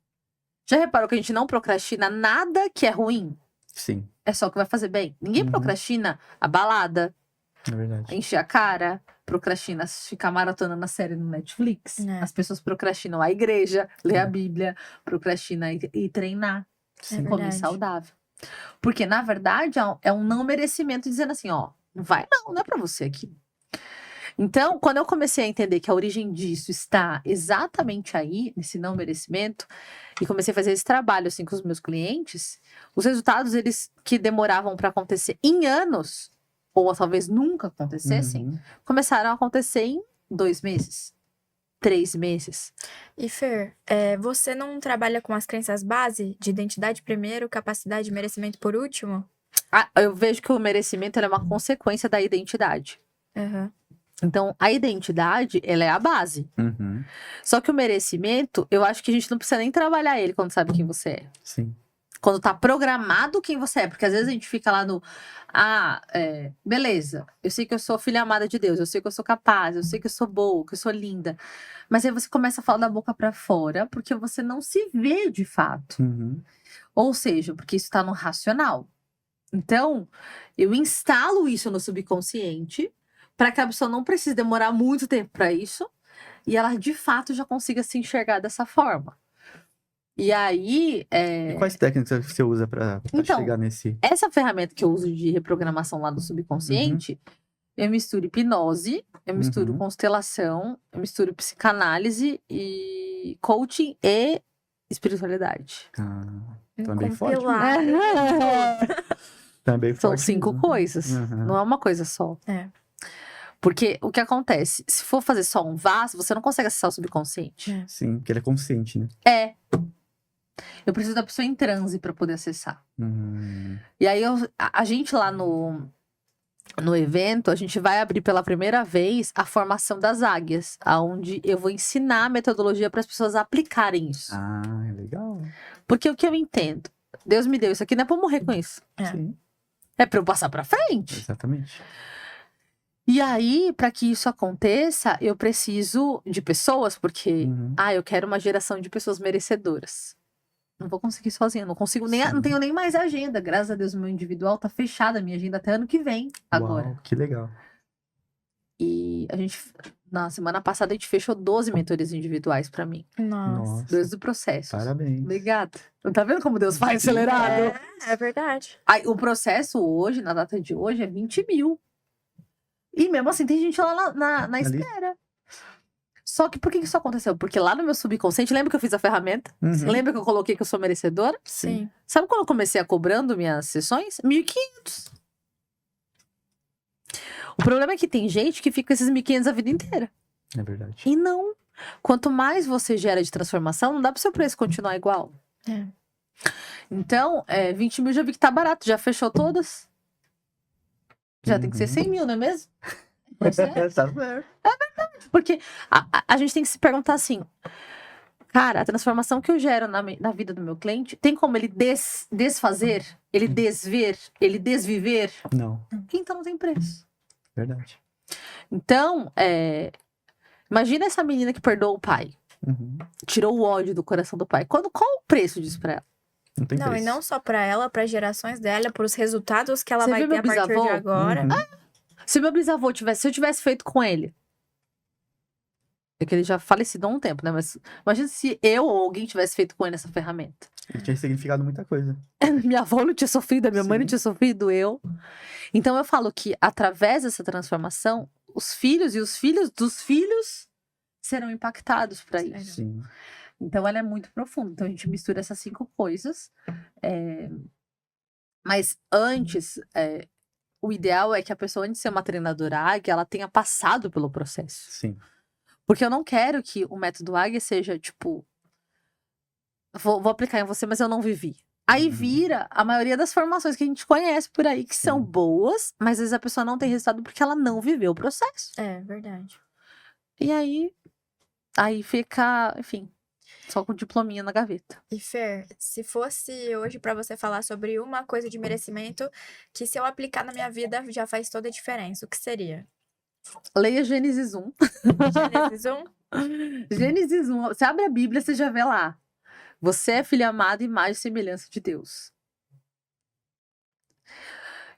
Já reparou que a gente não procrastina nada que é ruim? Sim, É só o que vai fazer bem. Ninguém Uhum. procrastina a balada, é verdade. encher a cara, procrastina ficar maratonando a série no Netflix. É. As pessoas procrastinam a igreja, ler a É. Bíblia, procrastina e treinar, Sim. comer verdade. saudável. Porque, na verdade, é um não merecimento dizendo assim, ó, não vai não é pra você aqui. Então, quando eu comecei a entender que a origem disso está exatamente aí, nesse não merecimento, e comecei a fazer esse trabalho assim com os meus clientes, os resultados eles que demoravam para acontecer em anos, ou talvez nunca acontecessem, Uhum. começaram a acontecer em 2 meses, 3 meses. E Fer, você não trabalha com as crenças base de identidade primeiro, capacidade e merecimento por último? Eu vejo que o merecimento ele é uma consequência da identidade. Aham. Então, a identidade, ela é a base. Uhum. Só que o merecimento, eu acho que a gente não precisa nem trabalhar ele quando sabe quem você é. Sim. Quando tá programado quem você é. Porque às vezes a gente fica lá no. Beleza. Eu sei que eu sou filha amada de Deus. Eu sei que eu sou capaz. Eu sei que eu sou boa, que eu sou linda. Mas aí você começa a falar da boca pra fora porque você não se vê de fato. Uhum. Ou seja, porque isso tá no racional. Então, eu instalo isso no subconsciente para que a pessoa não precise demorar muito tempo para isso e ela de fato já consiga se enxergar dessa forma. E aí, E quais técnicas você usa pra Então, chegar nesse... essa ferramenta que eu uso de reprogramação lá do subconsciente, eu misturo hipnose, eu misturo Uhum. constelação, eu misturo psicanálise e coaching e espiritualidade. Tá bem forte. Compilado. Tá bem São forte 5 mesmo. coisas, Uhum. não é uma coisa só. É. Porque o que acontece? Se for fazer só um vaso, você não consegue acessar o subconsciente. É. Sim, porque ele é consciente, né? Eu preciso da pessoa em transe para poder acessar. Hum. E aí a gente lá no evento, a gente vai abrir pela primeira vez a formação das águias, aonde eu vou ensinar a metodologia para as pessoas aplicarem isso. Ah, é legal. Porque o que eu entendo, Deus me deu isso aqui, não é para morrer com isso. É. Sim, É para eu passar para frente. exatamente. E aí, para que isso aconteça, eu preciso de pessoas, porque Uhum. eu quero uma geração de pessoas merecedoras. Não vou conseguir sozinha, não consigo nem, Sim. não tenho nem mais agenda. Graças a Deus, o meu individual tá fechado, a minha agenda até ano que vem, agora. Uau, que legal. E a gente, na semana passada, a gente fechou 12 mentorias individuais pra mim. Nossa. 2 do processo. Parabéns. Obrigada. Tá vendo como Deus faz acelerado? É verdade. Aí, o processo hoje, na data de hoje, é 20 mil. E mesmo assim, tem gente lá na Ali. espera. Só que por que isso aconteceu? Porque lá no meu subconsciente, lembra que eu fiz a ferramenta? Uhum. Lembra que eu coloquei que eu sou merecedora? Sim. Sabe quando eu comecei a cobrando minhas sessões? 1.500. O problema é que tem gente que fica com esses 1.500 a vida inteira. É verdade. E não. Quanto mais você gera de transformação, não dá pro seu preço continuar igual. É. Então, 20 mil já vi que tá barato, já fechou todas. Já tem que ser Uhum. 100 mil, não é mesmo? Tá certo. Porque a gente tem que se perguntar assim, cara, a transformação que eu gero na vida do meu cliente, tem como ele desfazer, ele desver, ele desviver? Não, Então não tem preço. verdade. Então, imagina essa menina que perdoou o pai, Uhum. tirou o ódio do coração do pai. Qual o preço disso pra ela? Não tem Não, preço. e não só pra ela, para gerações dela, para os resultados que ela Você vai viu ter meu a partir de bisavô? agora. Uhum. Se meu bisavô se eu tivesse feito com ele, é que ele já falecido há um tempo, né? Mas imagina se eu ou alguém tivesse feito com ele essa ferramenta. Ele tinha significado muita coisa. Minha avó não tinha sofrido, a minha mãe não Sim. tinha sofrido, eu. Então eu falo que através dessa transformação, os filhos e os filhos dos filhos serão impactados para Sério. isso. Sim. Então ela é muito profunda. Então a gente mistura essas 5 coisas. Mas antes, o ideal é que a pessoa, antes de ser uma treinadora águia, ela tenha passado pelo processo. Sim. Porque eu não quero que o método águia seja tipo, vou aplicar em você, mas eu não vivi. Aí Uhum. vira a maioria das formações que a gente conhece por aí, que são Sim. boas, mas às vezes a pessoa não tem resultado porque ela não viveu o processo. É, verdade. E aí fica, enfim, só com o diplominha na gaveta. E Fer, se fosse hoje pra você falar sobre uma coisa de merecimento que se eu aplicar na minha vida já faz toda a diferença, o que seria? Leia Gênesis 1. Gênesis 1. Gênesis 1. Você abre a Bíblia, você já vê lá. Você é filho amado, imagem e semelhança de Deus.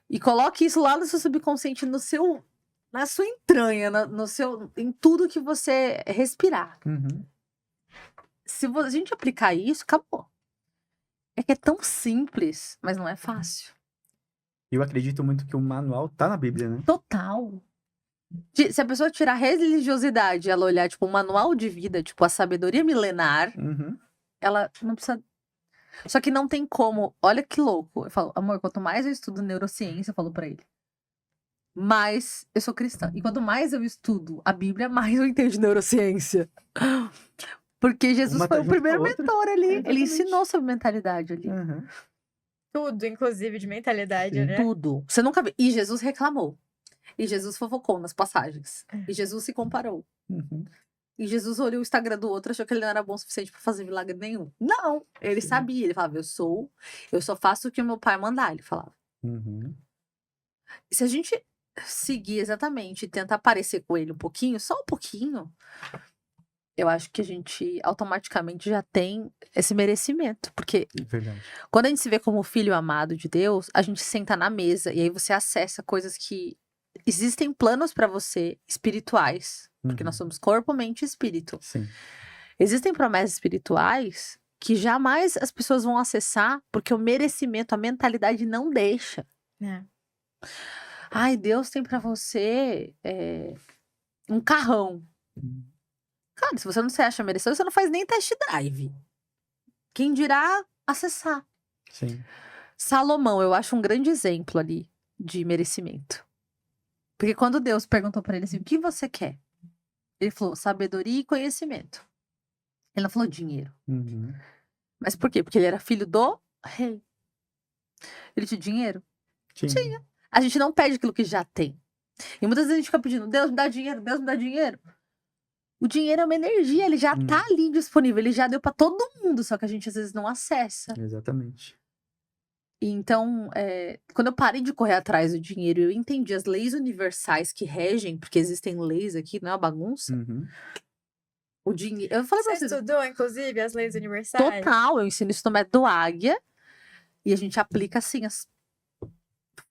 E coloque isso lá no seu subconsciente, na sua entranha, em tudo que você respirar. Uhum. Se a gente aplicar isso, acabou. É que é tão simples, mas não é fácil. Eu acredito muito que o manual tá na Bíblia, né? Total. Se a pessoa tirar a religiosidade, ela olhar, tipo, um manual de vida, tipo, a sabedoria milenar, Uhum. ela não precisa... Só que não tem como... Olha que louco. Eu falo, amor, quanto mais eu estudo neurociência, eu falo pra ele, mais eu sou cristã. E quanto mais eu estudo a Bíblia, mais eu entendo de neurociência. Porque Jesus Uma foi tá o junto com a primeiro outra. mentor ali. Ele Exatamente. ensinou sobre mentalidade ali. Uhum. Tudo, inclusive, de mentalidade, Sim. né? Tudo. Você nunca viu. E Jesus reclamou. E Jesus fofocou nas passagens. E Jesus se comparou. Uhum. E Jesus olhou o Instagram do outro e achou que ele não era bom o suficiente pra fazer milagre nenhum. Não! Ele Sim. sabia. Ele falava, eu só faço o que o meu pai mandar. Ele falava. Uhum. E se a gente seguir exatamente e tentar parecer com ele um pouquinho, só um pouquinho, eu acho que a gente automaticamente já tem esse merecimento. Porque Verdade. quando a gente se vê como filho amado de Deus, a gente senta na mesa e aí você acessa coisas que existem planos pra você espirituais. Porque nós somos corpo, mente e espírito. Sim. Existem promessas espirituais que jamais as pessoas vão acessar porque o merecimento, a mentalidade não deixa. É. Ai, Deus tem pra você um carrão. Uhum. Cara, se você não se acha merecedor, você não faz nem test drive. Quem dirá acessar? Sim. Salomão, eu acho um grande exemplo ali de merecimento. Porque quando Deus perguntou pra ele assim, o que você quer? Ele falou, sabedoria e conhecimento. Ele não falou dinheiro. Uhum. Mas por quê? Porque ele era filho do rei. Ele tinha dinheiro? Sim. Tinha. A gente não pede aquilo que já tem. E muitas vezes a gente fica pedindo, Deus me dá dinheiro, Deus me dá dinheiro. O dinheiro é uma energia, ele já tá ali disponível, ele já deu pra todo mundo, só que a gente às vezes não acessa. Exatamente. E então, quando eu parei de correr atrás do dinheiro, eu entendi as leis universais que regem, porque existem leis aqui, não é uma bagunça. Uhum. O dinheiro. Eu falei pra Você vocês, estudou, inclusive, as leis universais? total, eu ensino isso no método Águia, e a gente aplica assim,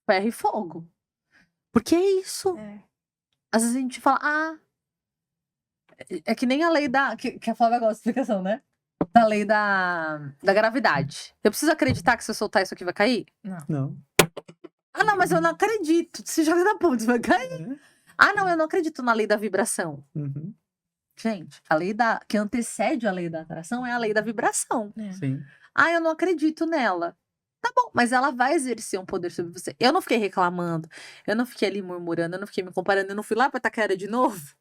ferro e fogo. Porque é isso. É. Às vezes a gente fala, é que nem a lei que a Flávia gosta de explicação, né? Da lei da gravidade. Eu preciso acreditar que se eu soltar isso aqui vai cair? Não. Ah, não, mas eu não acredito. Se joga na ponte, vai cair. É. Ah, não, eu não acredito na lei da vibração. Uhum. Gente, a lei que antecede a lei da atração é a lei da vibração. É. Sim. Ah, eu não acredito nela. Tá bom, mas ela vai exercer um poder sobre você. Eu não fiquei reclamando, eu não fiquei ali murmurando, eu não fiquei me comparando, eu não fui lá pra Itaquera de novo.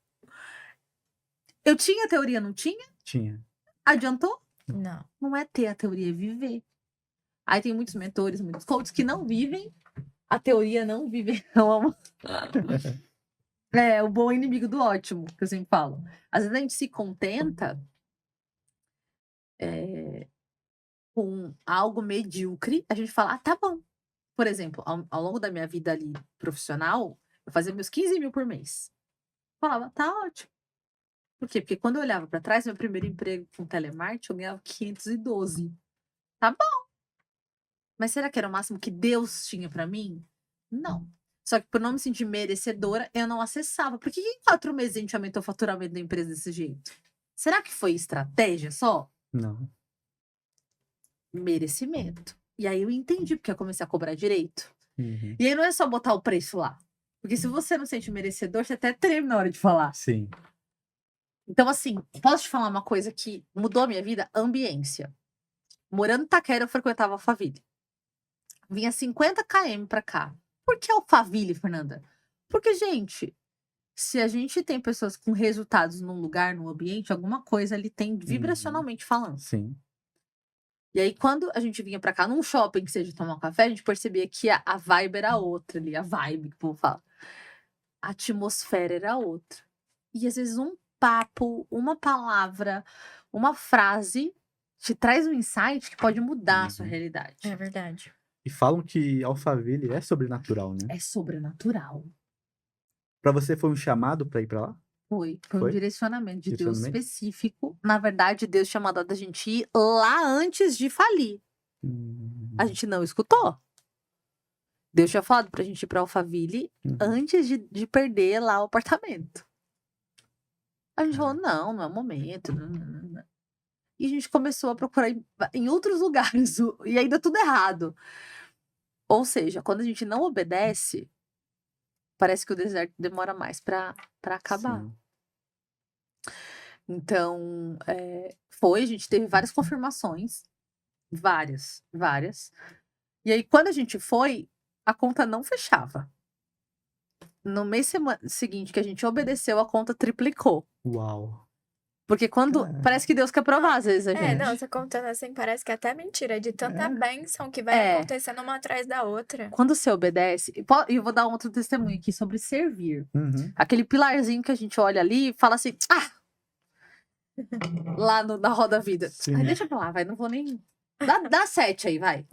Eu tinha a teoria, não tinha? Tinha. Adiantou? Não. Não é ter a teoria, é viver. Aí tem muitos mentores, muitos coaches que não vivem a teoria, não vivem. Eu amo. É o bom inimigo do ótimo, que eu sempre falo. Às vezes a gente se contenta com algo medíocre, a gente fala, tá bom. Por exemplo, ao longo da minha vida ali profissional, eu fazia meus 15 mil por mês. Falava, tá ótimo. Por quê? Porque quando eu olhava pra trás, meu primeiro emprego com telemarketing, eu ganhava 512. Tá bom. Mas será que era o máximo que Deus tinha pra mim? Não. Só que por não me sentir merecedora, eu não acessava. Por que em 4 meses a gente aumentou o faturamento da empresa desse jeito? Será que foi estratégia só? Não. Merecimento. E aí eu entendi porque eu comecei a cobrar direito. Uhum. E aí não é só botar o preço lá. Porque se você não se sente merecedor, você até treme na hora de falar. Sim. Então, assim, posso te falar uma coisa que mudou a minha vida? Ambiência. Morando em Itaquera, eu frequentava Alphaville. Vinha 50 km pra cá. Por que Alphaville, Fernanda? Porque, gente, se a gente tem pessoas com resultados num lugar, num ambiente, alguma coisa ali tem vibracionalmente falando. Sim. E aí, quando a gente vinha pra cá, num shopping, que seja tomar um café, a gente percebia que a vibe era outra ali, a vibe que o povo fala. A atmosfera era outra. E às vezes um papo, uma palavra, uma frase te traz um insight que pode mudar a sua realidade. É verdade. E falam que Alphaville é sobrenatural, né? É sobrenatural. O Pra você foi um chamado pra ir pra lá? Foi um Foi? direcionamento de Deus Direcionamento? específico. Na verdade, Deus tinha mandado a gente ir lá antes de falir. A gente não escutou. Deus tinha falado pra gente ir pra Alphaville antes de perder lá o apartamento. A gente falou, não é o momento. Não. E a gente começou a procurar em outros lugares. E aí deu tudo errado. Ou seja, quando a gente não obedece, parece que o deserto demora mais pra acabar. Sim. Então, a gente teve várias confirmações. Várias. E aí, quando a gente foi, a conta não fechava. No mês seguinte que a gente obedeceu, a conta triplicou. Uau. Porque quando. Parece que Deus quer provar, às vezes, a gente. Não, você contando assim, parece que é até mentira, de tanta bênção que vai acontecendo uma atrás da outra. Quando você obedece. E eu vou dar um outro testemunho aqui sobre servir. Aquele pilarzinho que a gente olha ali e fala assim. Lá na Roda Vida. Ai, deixa pra lá, vai, não vou nem. Dá 7 aí, vai.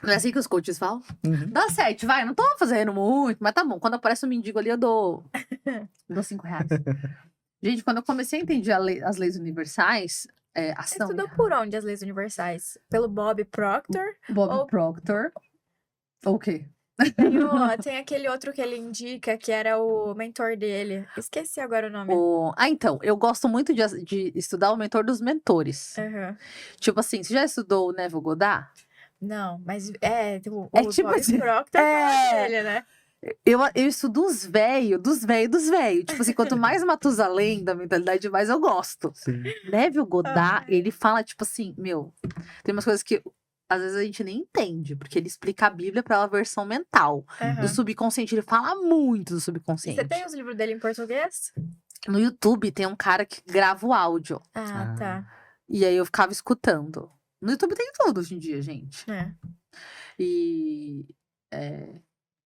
Não é assim que os coaches falam? Dá 7, vai. Não tô fazendo muito, mas tá bom. Quando aparece um mendigo ali, eu dou 5 reais. Gente, quando eu comecei a entender as leis universais, Você estudou por onde as leis universais? Pelo Bob Proctor? Proctor. O quê? Tem aquele outro que ele indica, que era o mentor dele. Esqueci agora o nome. Então, eu gosto muito de estudar o mentor dos mentores. Tipo assim, você já estudou o Neville Goddard? Não, mas o tipo Bob assim, Proctor é dele, né? Eu estudo dos velhos. Tipo assim, quanto mais Matusalém da mentalidade, mais eu gosto. Sim. Neville Goddard, ele fala, tipo assim, tem umas coisas que às vezes a gente nem entende, porque ele explica a Bíblia pela versão mental. Do subconsciente, ele fala muito do subconsciente. Você tem os livros dele em português? No YouTube tem um cara que grava o áudio. Tá. E aí eu ficava escutando. No YouTube tem tudo hoje em dia, gente.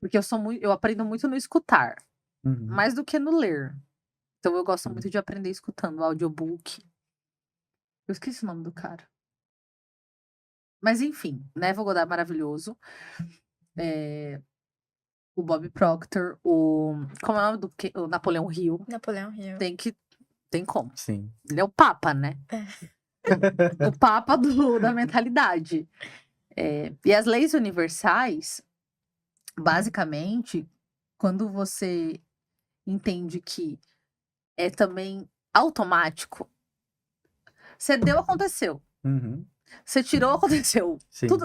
Porque eu aprendo muito no escutar, mais do que no ler. Então eu gosto muito de aprender escutando audiobook. Eu esqueci o nome do cara. Mas enfim, Neville Goddard é maravilhoso. O Bob Proctor, como é o nome o Napoleão Hill. Napoleão Hill. Tem como. Sim. Ele é o Papa, né? O Papa da mentalidade. E as leis universais, basicamente, quando você entende que é também automático, você deu, aconteceu. Você tirou, aconteceu.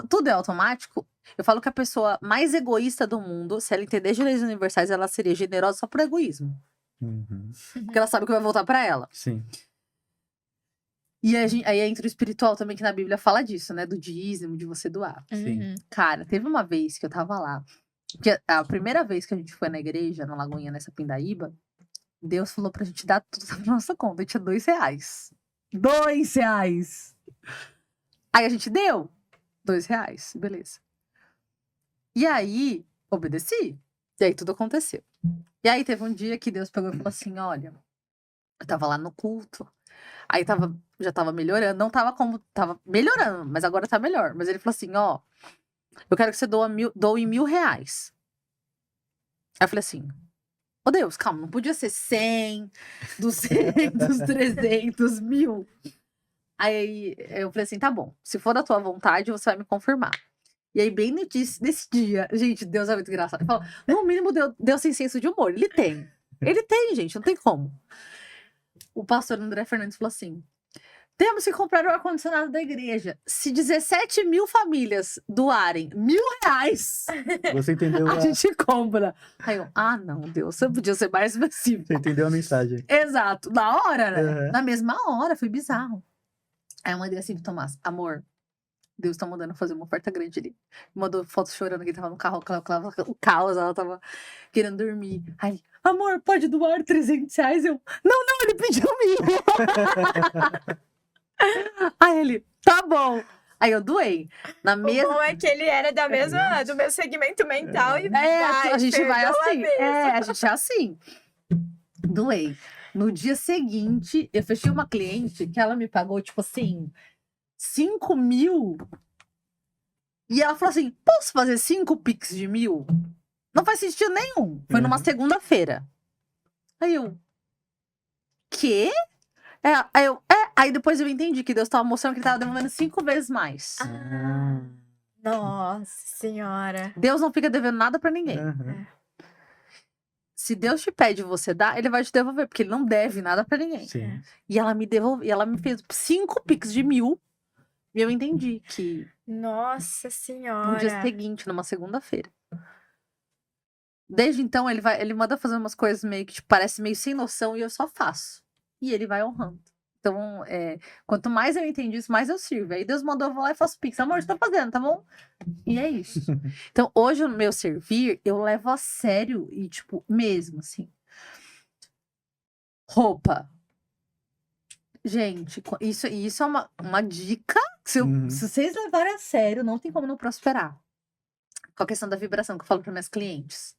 Tudo é automático. Eu falo que a pessoa mais egoísta do mundo, se ela entender de leis universais, ela seria generosa só por egoísmo. Porque ela sabe que vai voltar pra ela. Sim. E aí entra o espiritual também, que na Bíblia fala disso, né? Do dízimo, de você doar. Sim. Cara, teve uma vez que eu tava lá. Que a primeira vez que a gente foi na igreja, na Lagoinha, nessa Pindaíba, Deus falou pra gente dar tudo na nossa conta. E tinha R$2. R$2! Aí a gente deu R$2, beleza. E aí, obedeci. E aí tudo aconteceu. E aí teve um dia que Deus pegou e falou assim, olha, eu tava lá no culto. Aí já tava melhorando. Não tava como... Tava melhorando, mas agora tá melhor. Mas ele falou assim, eu quero que você doe R$1.000. Aí eu falei assim, Deus, calma, não podia ser 100, 200, 300, 1.000. Aí eu falei assim, tá bom, se for da tua vontade, você vai me confirmar. E aí, bem nesse dia, gente, Deus é muito engraçado. Ele falou, no mínimo, Deus tem senso de humor. Ele tem, gente, não tem como. O pastor André Fernandes falou assim, temos que comprar o ar-condicionado da igreja. Se 17.000 famílias doarem R$1.000, você entendeu a gente compra. Aí eu, não, Deus, você podia ser mais específico. Você entendeu a mensagem. Exato, na hora, né? Na mesma hora, foi bizarro. Aí eu mandei assim pro Tomás, amor, Deus tá mandando fazer uma oferta grande ali. Mandou foto chorando que ele tava no carro, o caos, ela tava querendo dormir. Aí, amor, pode doar R$300? Eu, não, ele pediu 1.000. Aí ele, tá bom. Aí eu doei. Na mesma... O bom é que ele era do mesmo segmento mental e a gente vai assim. A gente é assim. Doei. No dia seguinte, eu fechei uma cliente que ela me pagou, tipo assim, 5.000. E ela falou assim, posso fazer 5 Pix de 1.000? Não faz sentido nenhum. Foi numa Uhum. segunda-feira. Aí eu, quê? Aí depois eu entendi que Deus tava mostrando que ele tava devolvendo 5 vezes mais. Ah. Nossa senhora. Deus não fica devendo nada pra ninguém. Aham. Se Deus te pede você dar, ele vai te devolver, porque ele não deve nada pra ninguém. Sim. E ela me devolveu, e ela me fez 5 Pix de 1.000. E eu entendi que Nossa no senhora. dia seguinte, numa segunda-feira. Desde então, ele manda fazer umas coisas meio que tipo, parece meio sem noção e eu só faço. E ele vai honrando. Então, quanto mais eu entendi isso, mais eu sirvo. Aí Deus mandou, eu vou lá e faço Pix. Amor, eu tô fazendo, tá bom? E é isso. Então, hoje, no meu servir, eu levo a sério e, tipo, mesmo, assim. Roupa. Gente, isso é uma dica que se vocês levarem a sério, não tem como não prosperar. Com a questão da vibração que eu falo para minhas clientes.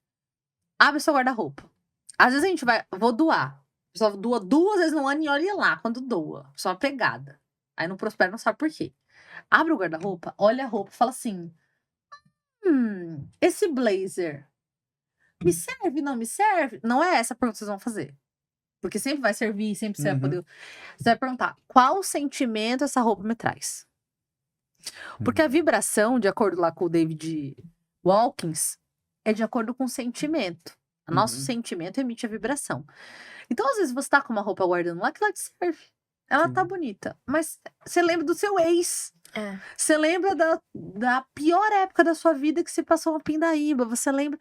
Abre seu guarda-roupa. Às vezes a gente vou doar. A pessoa doa 2 vezes no ano e olha lá quando doa. Só uma pegada. Aí não prospera, não sabe por quê. Abre o guarda-roupa, olha a roupa e fala assim: esse blazer me serve, não me serve? Não é essa a pergunta que vocês vão fazer. Porque sempre vai servir, sempre você vai poder. Você vai perguntar: qual sentimento essa roupa me traz? Porque a vibração, de acordo lá com o David Walkins, é de acordo com o sentimento. O nosso sentimento emite a vibração. Então, às vezes, você tá com uma roupa guardando lá que ela te serve. Ela tá bonita. Mas você lembra do seu ex. Você lembra da pior época da sua vida que você passou uma pindaíba. Você lembra.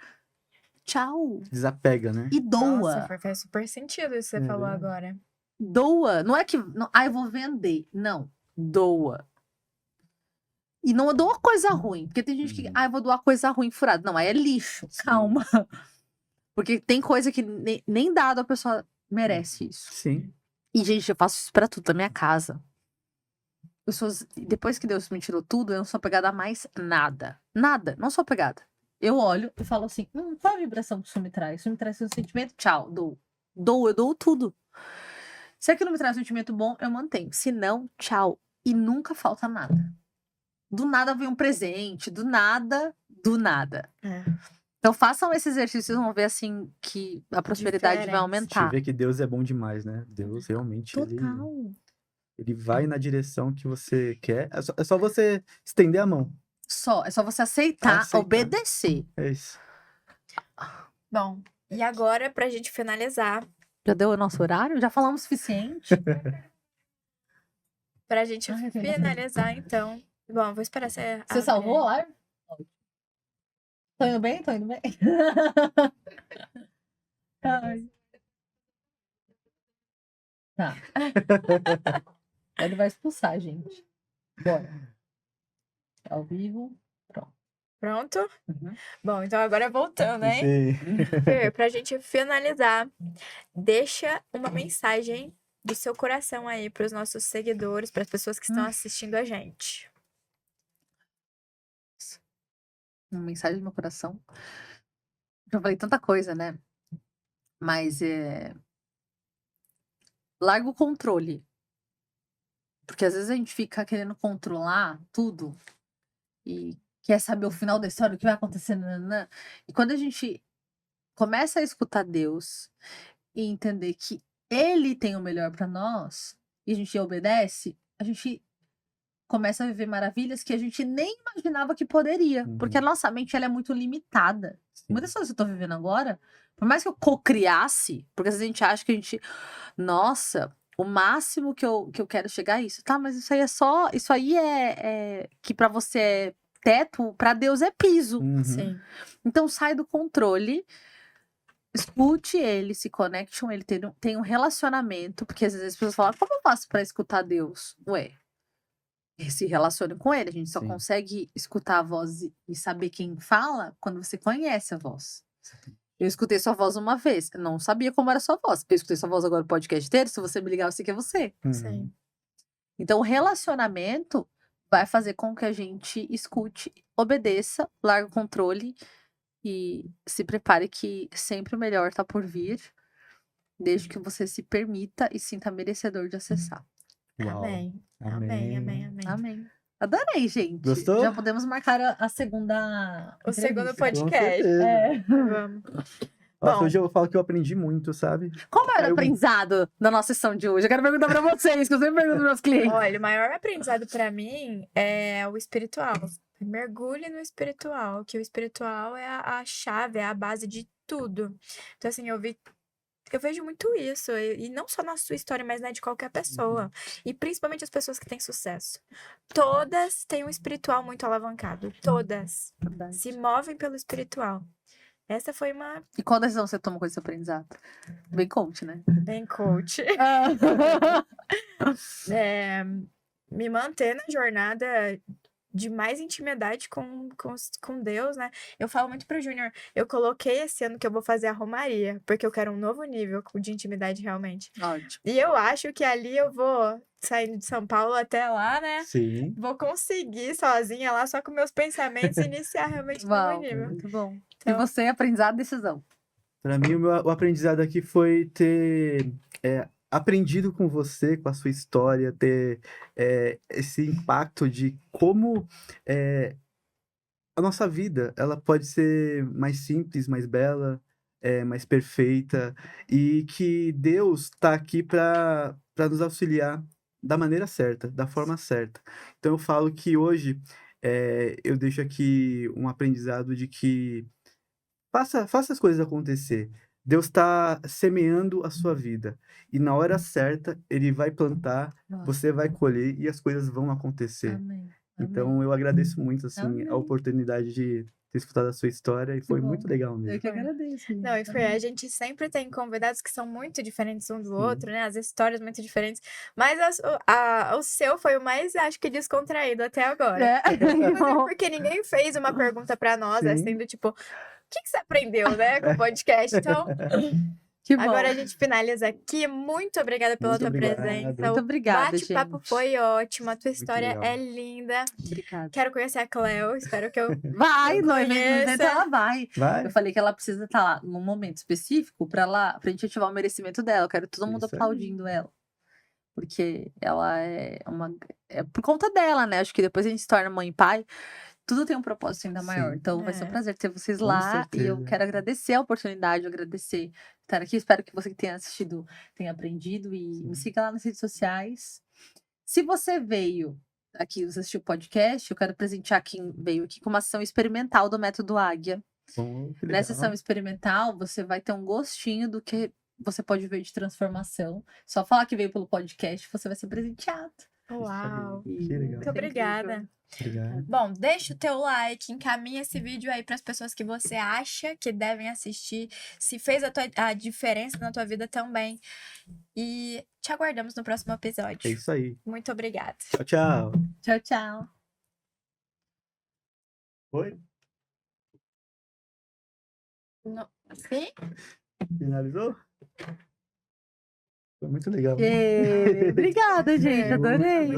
Tchau. Desapega, né? E doa. Nossa, faz super sentido isso que você falou agora. Doa. Não é que. Eu vou vender. Não. Doa. E não doa coisa ruim. Porque tem gente que. Eu vou doar coisa ruim furada. Não, aí é lixo. Sim. Calma. Porque tem coisa que nem dado a pessoa merece isso. Sim. E, gente, eu faço isso pra tudo na minha casa. Depois que Deus me tirou tudo, eu não sou apegada a mais nada. Nada. Não sou apegada. Eu olho e falo assim: qual a vibração que isso me traz? Isso me traz um sentimento? Tchau, dou. Eu dou tudo. Se aquilo me traz um sentimento bom, eu mantenho. Se não, tchau. E nunca falta nada. Do nada vem um presente. Do nada. Então façam esse exercício, vocês vão ver assim que a prosperidade vai Diferente. aumentar. Você vê que Deus é bom demais, né? Deus realmente, Total. ele vai na direção que você quer. É só você estender a mão. É só você aceitar, obedecer. É isso. Bom, e agora, pra gente finalizar, Já deu o nosso horário? Já falamos o suficiente? pra gente finalizar, então. Bom, eu vou esperar você. Você salvou a live? Tô indo bem? Ai. Tá. Ele vai expulsar, gente. Bora. Ao vivo. Pronto? Uhum. Bom, então agora voltando, hein? Sim. Fer, pra gente finalizar, deixa uma mensagem do seu coração aí pros nossos seguidores, pras pessoas que estão assistindo a gente. Uma mensagem do meu coração. Já falei tanta coisa, né? Mas larga o controle. Porque às vezes a gente fica querendo controlar tudo e quer saber o final da história, o que vai acontecer. Nananã. E quando a gente começa a escutar Deus e entender que Ele tem o melhor para nós e a gente obedece, a gente começa a viver maravilhas que a gente nem imaginava que poderia. Porque a nossa mente ela é muito limitada. Sim. Muitas coisas que eu tô vivendo agora, por mais que eu cocriasse, porque às vezes a gente acha que a gente. Nossa, o máximo que eu quero chegar é isso. Tá, mas isso aí é só. Isso aí é que pra você é teto, pra Deus é piso. Sim. Então sai do controle. Escute ele, se conecte com ele, tenha um relacionamento. Porque às vezes as pessoas falam: como eu faço pra escutar Deus? Ué. Se relacione com ele. A gente só consegue escutar a voz e saber quem fala quando você conhece a voz. Eu escutei sua voz uma vez. Eu não sabia como era a sua voz. Eu escutei sua voz agora no podcast inteiro. Se você me ligar, eu sei que é você. Sim. Então, o relacionamento vai fazer com que a gente escute, obedeça, largue o controle e se prepare que sempre o melhor tá por vir, desde que você se permita e sinta merecedor de acessar. Uau. Amém. Amém. Amém. Amém. Adorei, gente. Gostou? Já podemos marcar a segunda. O segundo entrevista. Com podcast. certeza. É. Vamos. Nossa, Bom. hoje eu falo que eu aprendi muito, sabe? Qual era o Eu- aprendizado da nossa sessão de hoje? Eu quero perguntar pra vocês, que eu sempre pergunto pros meus clientes. Olha, o maior aprendizado pra mim é o espiritual. Mergulhe no espiritual, que o espiritual é a chave, é a base de tudo. Então, assim, eu vejo muito isso, e não só na sua história, mas né, de qualquer pessoa. E principalmente as pessoas que têm sucesso. Todas têm um espiritual muito alavancado. Todas Verdade. se movem pelo espiritual. Essa foi uma E qual decisão você toma com esse aprendizado? Bem coach, né? bem coach. É, me manter na jornada de mais intimidade com Deus, né? Eu falo muito pro Júnior, eu coloquei esse ano que eu vou fazer a Romaria, porque eu quero um novo nível de intimidade realmente. Ótimo. E eu acho que ali eu vou saindo de São Paulo até lá, né? Sim. Vou conseguir sozinha lá, só com meus pensamentos, iniciar realmente um novo Uau, nível. muito bom. E Então- você, aprendizado, decisão? Pra mim, o aprendizado aqui foi ter aprendido com você, com a sua história, ter esse impacto de como a nossa vida ela pode ser mais simples, mais bela, mais perfeita, e que Deus está aqui para nos auxiliar da maneira certa, da forma certa. Então eu falo que hoje eu deixo aqui um aprendizado de que faça as coisas acontecer. Deus está semeando a sua vida. E na hora certa, Ele vai plantar, Nossa, você vai colher e as coisas vão acontecer. amém. Então, eu agradeço muito, assim, Amém. a oportunidade de ter escutado a sua história e foi bom. muito legal Eu mesmo. que agradeço. Não, e gente. foi, a gente sempre tem convidados que são muito diferentes um do Sim. outro, né? As histórias muito diferentes. Mas o seu foi o mais, acho que, descontraído até agora. É. Inclusive porque ninguém fez uma pergunta pra nós, Sim. assim, do tipo, o que você aprendeu, né, com o podcast? Então, Que bom. agora a gente finaliza aqui. Muito obrigada pela Muito tua obrigado. presença. Muito O obrigada, bate-papo gente. foi ótimo. A tua história legal. é linda. Obrigada. Quero conhecer a Cleo. Espero que eu Vai, Eu no evento conheço. ela vai. Vai? Eu falei que ela precisa estar lá num momento específico pra gente ativar o merecimento dela. Eu quero todo mundo Isso aí. aplaudindo ela. Porque ela é uma. É por conta dela, né? Acho que depois a gente se torna mãe e pai. Tudo tem um propósito ainda maior. Sim. Então vai ser um É. prazer ter vocês Com lá. E eu certeza. quero agradecer a oportunidade, agradecer estar aqui. Espero que você que tenha assistido tenha aprendido. E me siga lá nas redes sociais. Se você veio aqui, você assistiu o podcast, eu quero presentear quem veio aqui com uma ação experimental do Método Águia. Bom, que Nessa legal. sessão experimental, você vai ter um gostinho do que você pode ver de transformação. Só falar que veio pelo podcast, você vai ser presenteado. Uau. Que legal. Muito É obrigada. incrível. Obrigado. Bom, deixa o teu like, encaminha esse vídeo aí para as pessoas que você acha que devem assistir, se fez a diferença na tua vida também. E te aguardamos no próximo É episódio. isso aí. Muito obrigada. Tchau, tchau. Tchau, tchau. Oi? Sim? Finalizou? Foi muito legal. Obrigada, gente. Adorei.